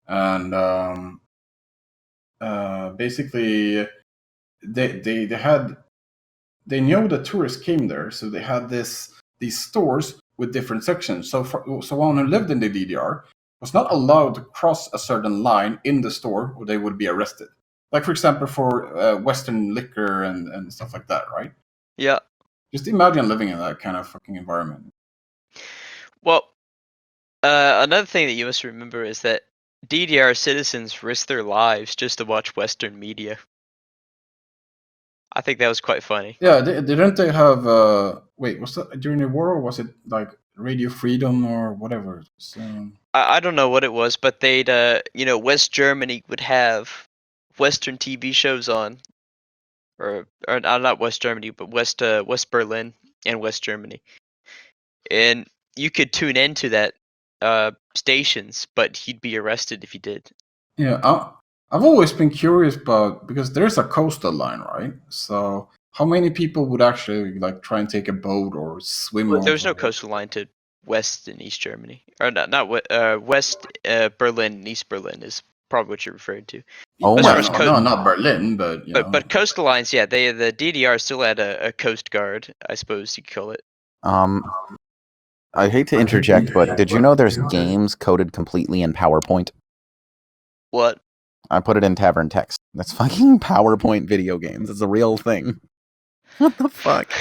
And basically, they knew the tourists came there, so they had these stores with different sections. So someone who lived in the DDR, was not allowed to cross a certain line in the store or they would be arrested. Like, for example, for Western liquor and stuff like that, right? Yeah. Just imagine living in that kind of fucking environment. Well, another thing that you must remember is that DDR citizens risk their lives just to watch Western media. I think that was quite funny. Yeah, didn't they have... wait, was that during the war, or was it like Radio Freedom or whatever? I don't know what it was, but they'd, West Germany would have Western TV shows on. Or not West Germany, but West Berlin and West Germany. And you could tune into that stations, but you'd be arrested if you did. Yeah, I've always been curious about, because there's a coastal line, right? So how many people would actually like try and take a boat or swim? Well, there's no over? coastal line to West and East Germany, or not West Berlin and East Berlin is probably what you're referring to. Oh As my far as No, no, not Berlin, but you know. But coastal lines, yeah, the DDR still had a coast guard, I suppose you could call it. I hate to interject, but did you know there's games coded completely in PowerPoint? What? I put it in Tavern Text. That's fucking PowerPoint video games. It's a real thing. What the fuck?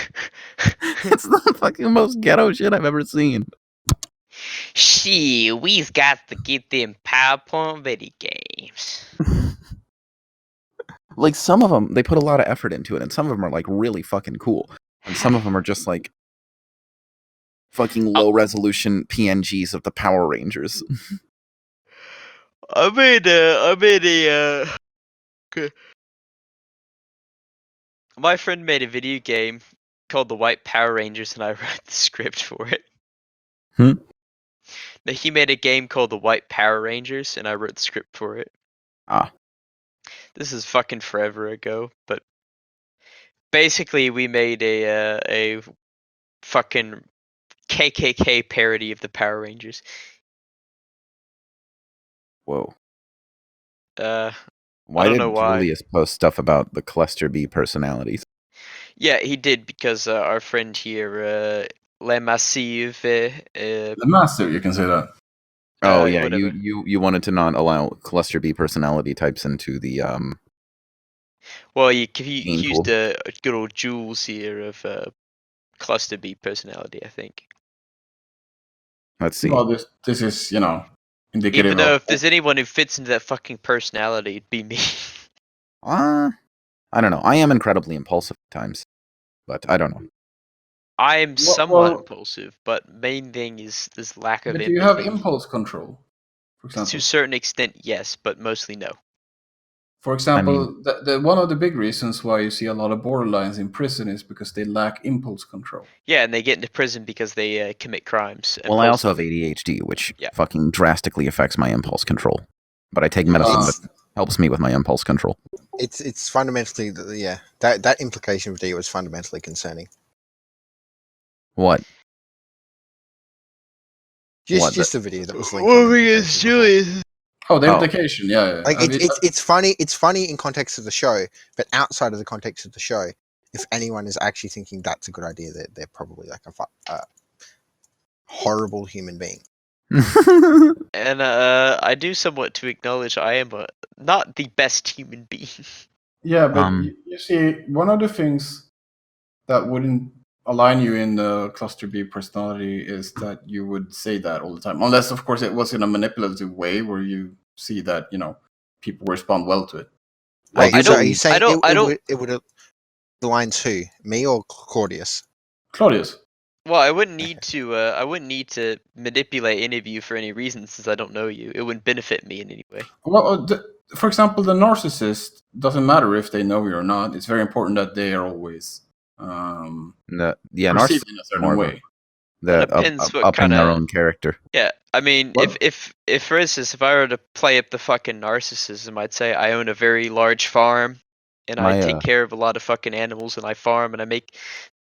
It's the fucking most ghetto shit I've ever seen. Shit, we've got to get them PowerPoint video games. Like, some of them, they put a lot of effort into it, and some of them are, like, really fucking cool. And some of them are just, like, fucking low-resolution PNGs of the Power Rangers. I made a my friend made a video game called the White Power Rangers, and I wrote the script for it. Now, he made a game called the White Power Rangers, and I wrote the script for it. This is fucking forever ago, but basically we made a fucking KKK parody of the Power Rangers. Whoa. Why did know why. Julius post stuff about the Cluster B personalities? Yeah, he did, because our friend here, Le Massive. The Master, you can say that. Oh yeah, whatever. you wanted to not allow Cluster B personality types into the Well, you Gene used pool. the good old Jules here of Cluster B personality, I think. Let's see. Well, this is, indicative Even though of... if there's anyone who fits into that fucking personality, it'd be me. I don't know. I am incredibly impulsive at times, but I don't know. I am somewhat impulsive, but main thing is this lack of But empathy. do you have impulse control, for example? To a certain extent, yes, but mostly no. For example, the one of the big reasons why you see a lot of borderlines in prison is because they lack impulse control. Yeah, and they get into prison because they commit crimes. Well, I also have ADHD, which fucking drastically affects my impulse control. But I take medicine that helps me with my impulse control. It's fundamentally, that implication of D was fundamentally concerning. What? Just the video that was linked. What were you doing? Oh, the implication, yeah. Like it's funny. It's funny in context of the show, but outside of the context of the show, if anyone is actually thinking that's a good idea, they're probably like a horrible human being. And I do somewhat to acknowledge I am not the best human being. Yeah, but you see, one of the things that wouldn't align you in the Cluster B personality is that you would say that all the time. Unless, of course, it was in a manipulative way where you see that, people respond well to it. Wait, so are you saying it would align to me or Claudius? Claudius. Well, I wouldn't need to manipulate any of you for any reason since I don't know you. It wouldn't benefit me in any way. Well, for example, the narcissist, doesn't matter if they know you or not. It's very important that they are always perceived in a certain way. Upping their own character. Yeah, I mean, if for instance, if I were to play up the fucking narcissism, I'd say I own a very large farm, and I take care of a lot of fucking animals, and I farm, and I make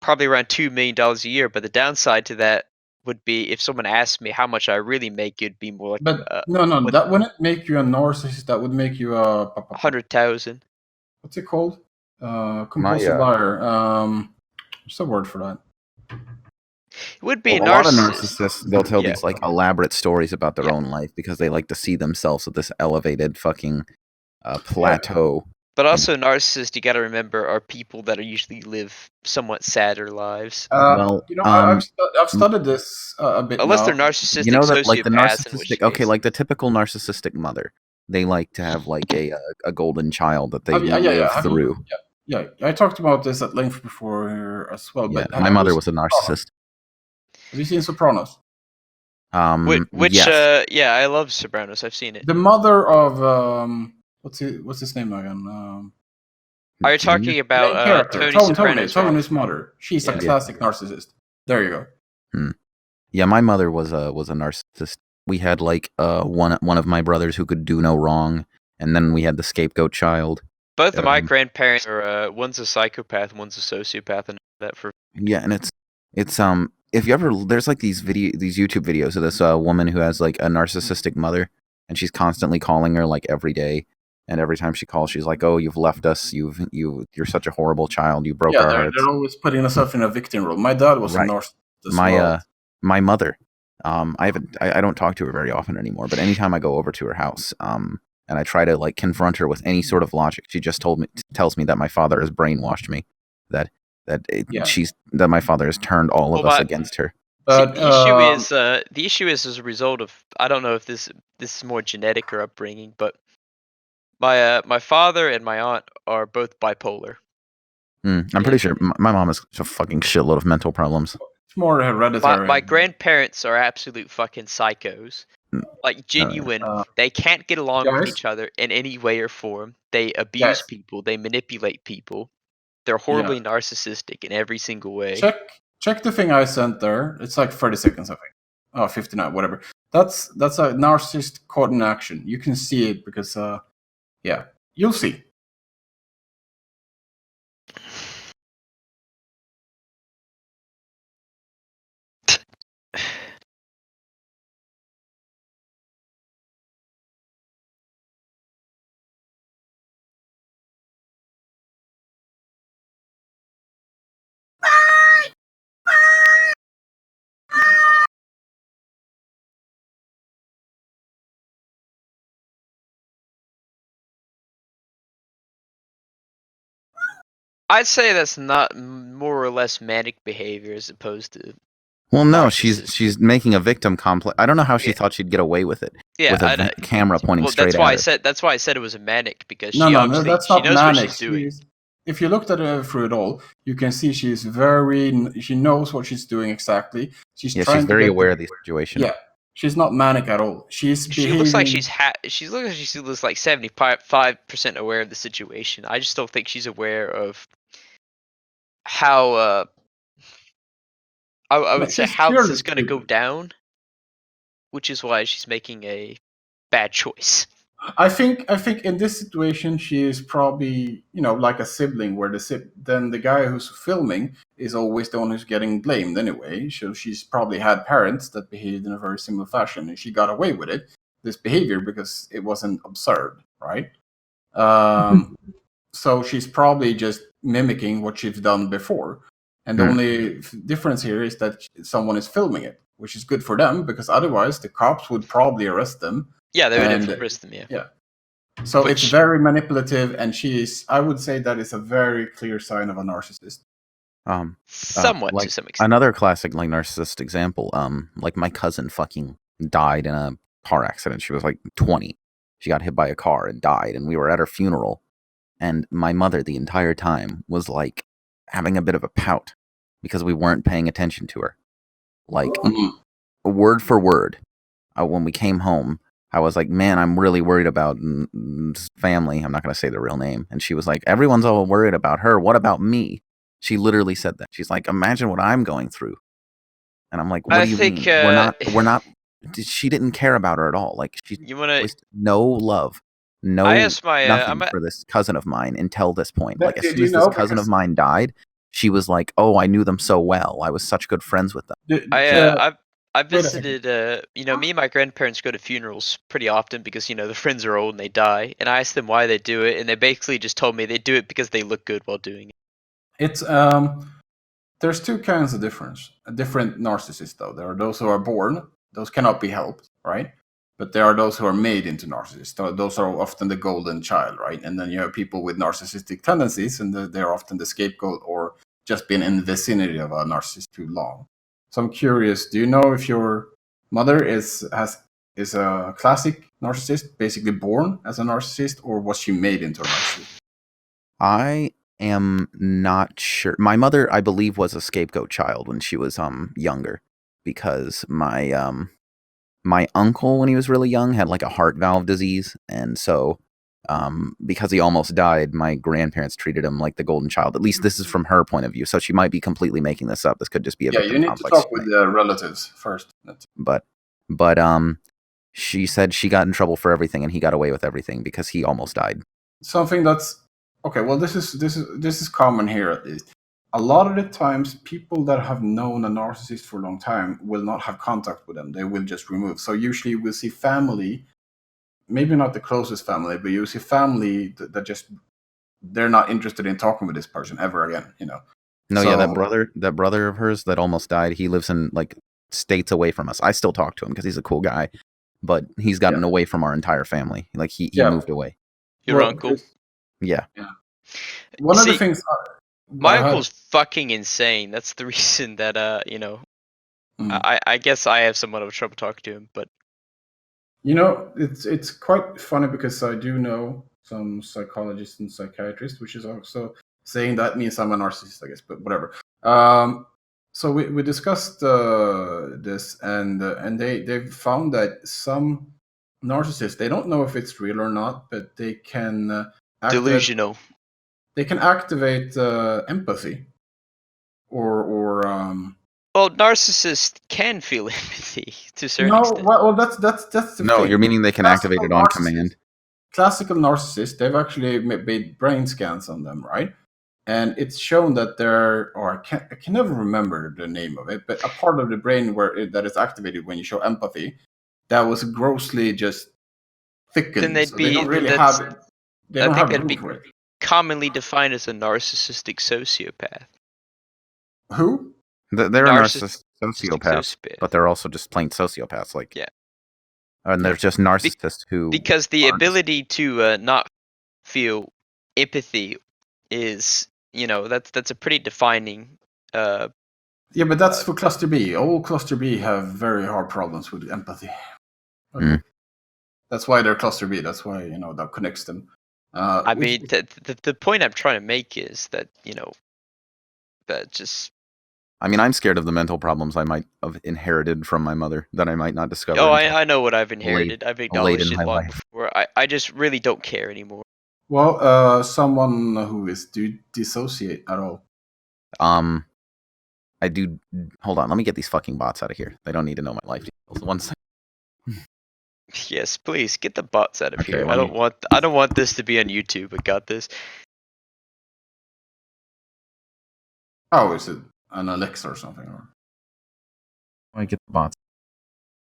probably around $2 million a year. But the downside to that would be if someone asked me how much I really make, it'd be more like. But no, that wouldn't make you a narcissist. That would make you a 100,000. What's it called? Compulsive liar. What's the word for that? It would be Well, a lot of narcissist. narcissists, they'll tell Yeah. these like elaborate stories about their Yeah. own life because they like to see themselves at this elevated fucking plateau. But also, narcissists, you got to remember, are people that usually live somewhat sadder lives. Well, I've studied this a bit Unless now. they're narcissistic you know that like the sociopaths, in which narcissistic, okay, case- like the typical narcissistic mother, they like to have like a golden child that they Yeah. live Have through. Yeah, I talked about this at length before as well. Yeah, But have my you mother seen was a Sopranos? narcissist. Have you seen Sopranos? Which yes. yeah, I love Sopranos. I've seen it. The mother of what's his name again? Are you Junior? talking Main about character, Tony Soprano's wife? Tony's mother. She's a Yeah. classic narcissist. There you go. Yeah, my mother was a narcissist. We had like one of my brothers who could do no wrong, and then we had the scapegoat child. Both of my grandparents are one's a psychopath, one's a sociopath, and that for Yeah, and it's if you ever there's like these YouTube videos of this woman who has like a narcissistic mother, and she's constantly calling her like every day, and every time she calls, she's like, "Oh, you've left us. You're such a horrible child. You broke our hearts." They're always putting themselves in a victim role. My dad was Right. a narcissist. My mother, I don't talk to her very often anymore, but anytime I go over to her house, and I try to like confront her with any sort of logic, she just tells me that my father has brainwashed me, that my father has turned all of us against her. But the issue is as a result of, I don't know if this is more genetic or upbringing, but my father and my aunt are both bipolar. I'm pretty sure my mom has a fucking shitload of mental problems. It's more hereditary. My grandparents are absolute fucking psychos. Like genuine, they can't get along with each other in any way or form. They abuse people. They manipulate people. They're horribly narcissistic in every single way. Check the thing I sent there. It's like 30 seconds, I think. Oh, 59, whatever. That's a narcissist caught in action. You can see it because, you'll see. I'd say that's not more or less manic behavior as opposed to. Well, no, she's making a victim complex. I don't know how she thought she'd get away with it. Yeah, with a camera pointing straight at her. That's why I said it was a manic, because No, that's not knows manic. what she's doing. If you looked at her through it all, you can see she knows what she's doing exactly. She's very aware of the situation. Yeah, she's not manic at all. She looks like she looks like 75% aware of the situation. I just don't think she's aware of how I would say how this is going to go down, which is why she's making a bad choice. I think in this situation she is probably like a sibling, where then the guy who's filming is always the one who's getting blamed anyway. So she's probably had parents that behaved in a very similar fashion, and she got away with this behavior because it wasn't absurd, right? So she's probably just mimicking what she's done before. And the only difference here is that someone is filming it, which is good for them, because otherwise the cops would probably arrest them. Yeah, they would arrest them, yeah. So it's very manipulative, and I would say that is a very clear sign of a narcissist. Somewhat, to some extent. Another classic like narcissist example, like my cousin fucking died in a car accident. She was like 20. She got hit by a car and died, and we were at her funeral. And my mother the entire time was like having a bit of a pout because we weren't paying attention to her. Like, word for word, when we came home, I was like, man, I'm really worried about family. I'm not going to say the real name. And she was like, everyone's all worried about her. What about me? She literally said that. She's like, imagine what I'm going through. And I'm like, what do you mean? We're not. She didn't care about her at all. Like, she wasted no love, nothing for this cousin of mine until this point. Like, as soon as this cousin of mine died, she was like, oh, I knew them so well. I was such good friends with them. I visited, me and my grandparents go to funerals pretty often because, the friends are old and they die. And I asked them why they do it, and they basically just told me they do it because they look good while doing it. It's there's two kinds of difference. A different narcissists, though. There are those who are born; those cannot be helped, right? But there are those who are made into narcissists. Those are often the golden child, right? And then you have people with narcissistic tendencies, and they're often the scapegoat or just been in the vicinity of a narcissist too long. So I'm curious, do you know if your mother is a classic narcissist, basically born as a narcissist, or was she made into a narcissist? I am not sure. My mother, I believe, was a scapegoat child when she was younger, because my uncle, when he was really young, had like a heart valve disease, and so because he almost died, my grandparents treated him like the golden child. At least this is from her point of view. So she might be completely making this up. This could just be a Yeah, victim you need to complex. talk with the relatives first. But she said she got in trouble for everything, and he got away with everything because he almost died. Something that's okay. Well, this is common here at least. A lot of the times, people that have known a narcissist for a long time will not have contact with them. They will just remove. So usually we'll see family, maybe not the closest family, but you see family that just they're not interested in talking with this person ever again. No, So- yeah, that brother of hers that almost died, he lives in like states away from us. I still talk to him because he's a cool guy, but he's gotten away from our entire family. Like he moved away. Your Well, uncle. Yeah. One of the See, things. My Go ahead. uncle's fucking insane. That's the reason that Mm. I guess I have somewhat of trouble talking to him, but It's quite funny because I do know some psychologists and psychiatrists, which is also saying that means I'm a narcissist, I guess, but whatever. So we discussed this, and they've found that some narcissists, they don't know if it's real or not, but they can delusional. They can activate empathy, or Well, narcissists can feel empathy to a certain no. extent. Well, that's the No, thing. you're meaning they can activate it on command. Classical narcissists, they've actually made brain scans on them, right? And it's shown that I can never remember the name of it, but a part of the brain that is activated when you show empathy, that was grossly just thickened. Then they'd so be. they don't really that's, have it. They I don't think have that'd be room for it. commonly defined as a narcissistic sociopath. Who? They're a narcissistic sociopath, but they're also just plain sociopaths. Like, yeah. And there's just narcissists who because the ability to not feel empathy is, that's a pretty defining. Yeah, but that's for cluster B. All cluster B have very hard problems with empathy. That's why they're cluster B. That's why that connects them. I mean, the point I'm trying to make is that that just. I mean, I'm scared of the mental problems I might have inherited from my mother that I might not discover. Oh, I know what I've inherited. I've acknowledged in it my long life. before. I just really don't care anymore. Well, someone who is do dissociate at all. I do. Hold on, let me get these fucking bots out of here. They don't need to know my life details. 1 second. Yes, please get the bots out of Okay, here. let I me- don't want this to be on YouTube. I got this. Oh, is it an Alexa or something? Or? Let me get the bots.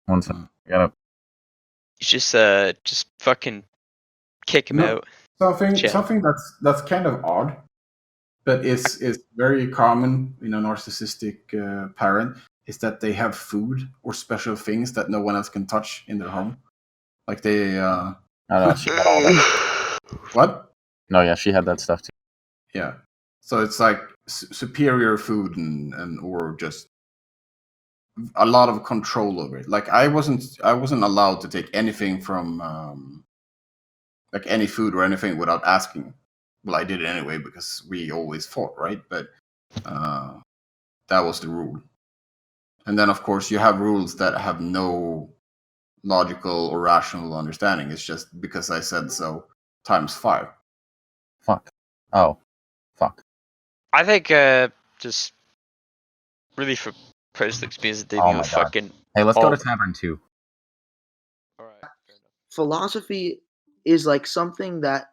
1 second. I gotta. Just fucking kick him out. Something that's kind of odd, but is very common in a narcissistic parent is that they have food or special things that no one else can touch in their home. Like they. I don't know. She had all that. What? No, yeah, she had that stuff too. Yeah. So it's like superior food and or just a lot of control over it. Like I wasn't allowed to take anything from like any food or anything without asking. Well, I did it anyway because we always fought, right? But that was the rule. And then of course you have rules that have no logical or rational understanding. It's just because I said so times 5. Fuck. Oh. Fuck. I think just really for personal experience, they Oh need my a God. fucking. Hey, let's go to Tavern 2. All right. Philosophy is like something that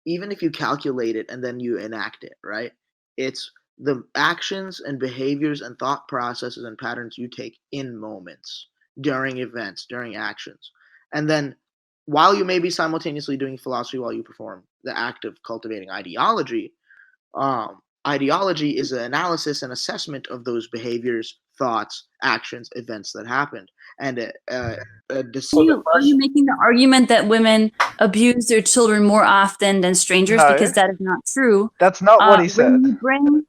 even if you calculate it and then you enact it, right? It's the actions and behaviors and thought processes and patterns you take in moments, during events, during actions. And then while you may be simultaneously doing philosophy while you perform the act of cultivating ideology, Ideology is an analysis and assessment of those behaviors, thoughts, actions, events that happened. And a Are you making the argument that women abuse their children more often than strangers? No. Because that is not true. That's not what he said.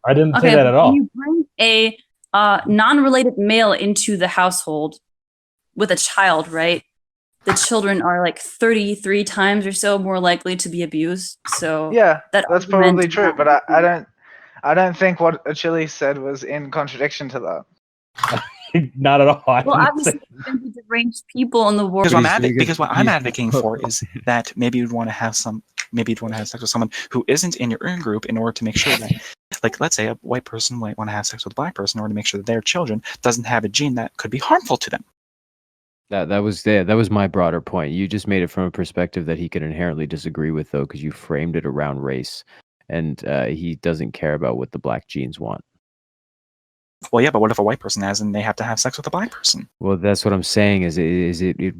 I didn't say that at all. When you bring a non-related male into the household with a child, right? The children are like 33 times or so more likely to be abused. So Yeah, that's probably true. But I don't think what Achilles said was in contradiction to that. Not at all. Well, obviously, deranged people in the world. Because what I'm advocating for is that maybe you'd want to have sex with someone who isn't in your in-group in order to make sure that, like, let's say a white person might want to have sex with a black person in order to make sure that their children doesn't have a gene that could be harmful to them. That was my broader point. You just made it from a perspective that he could inherently disagree with, though, because you framed it around race, and he doesn't care about what the black genes want. Well, yeah, but what if a white person has and they have to have sex with a black person? Well, that's what I'm saying. Is it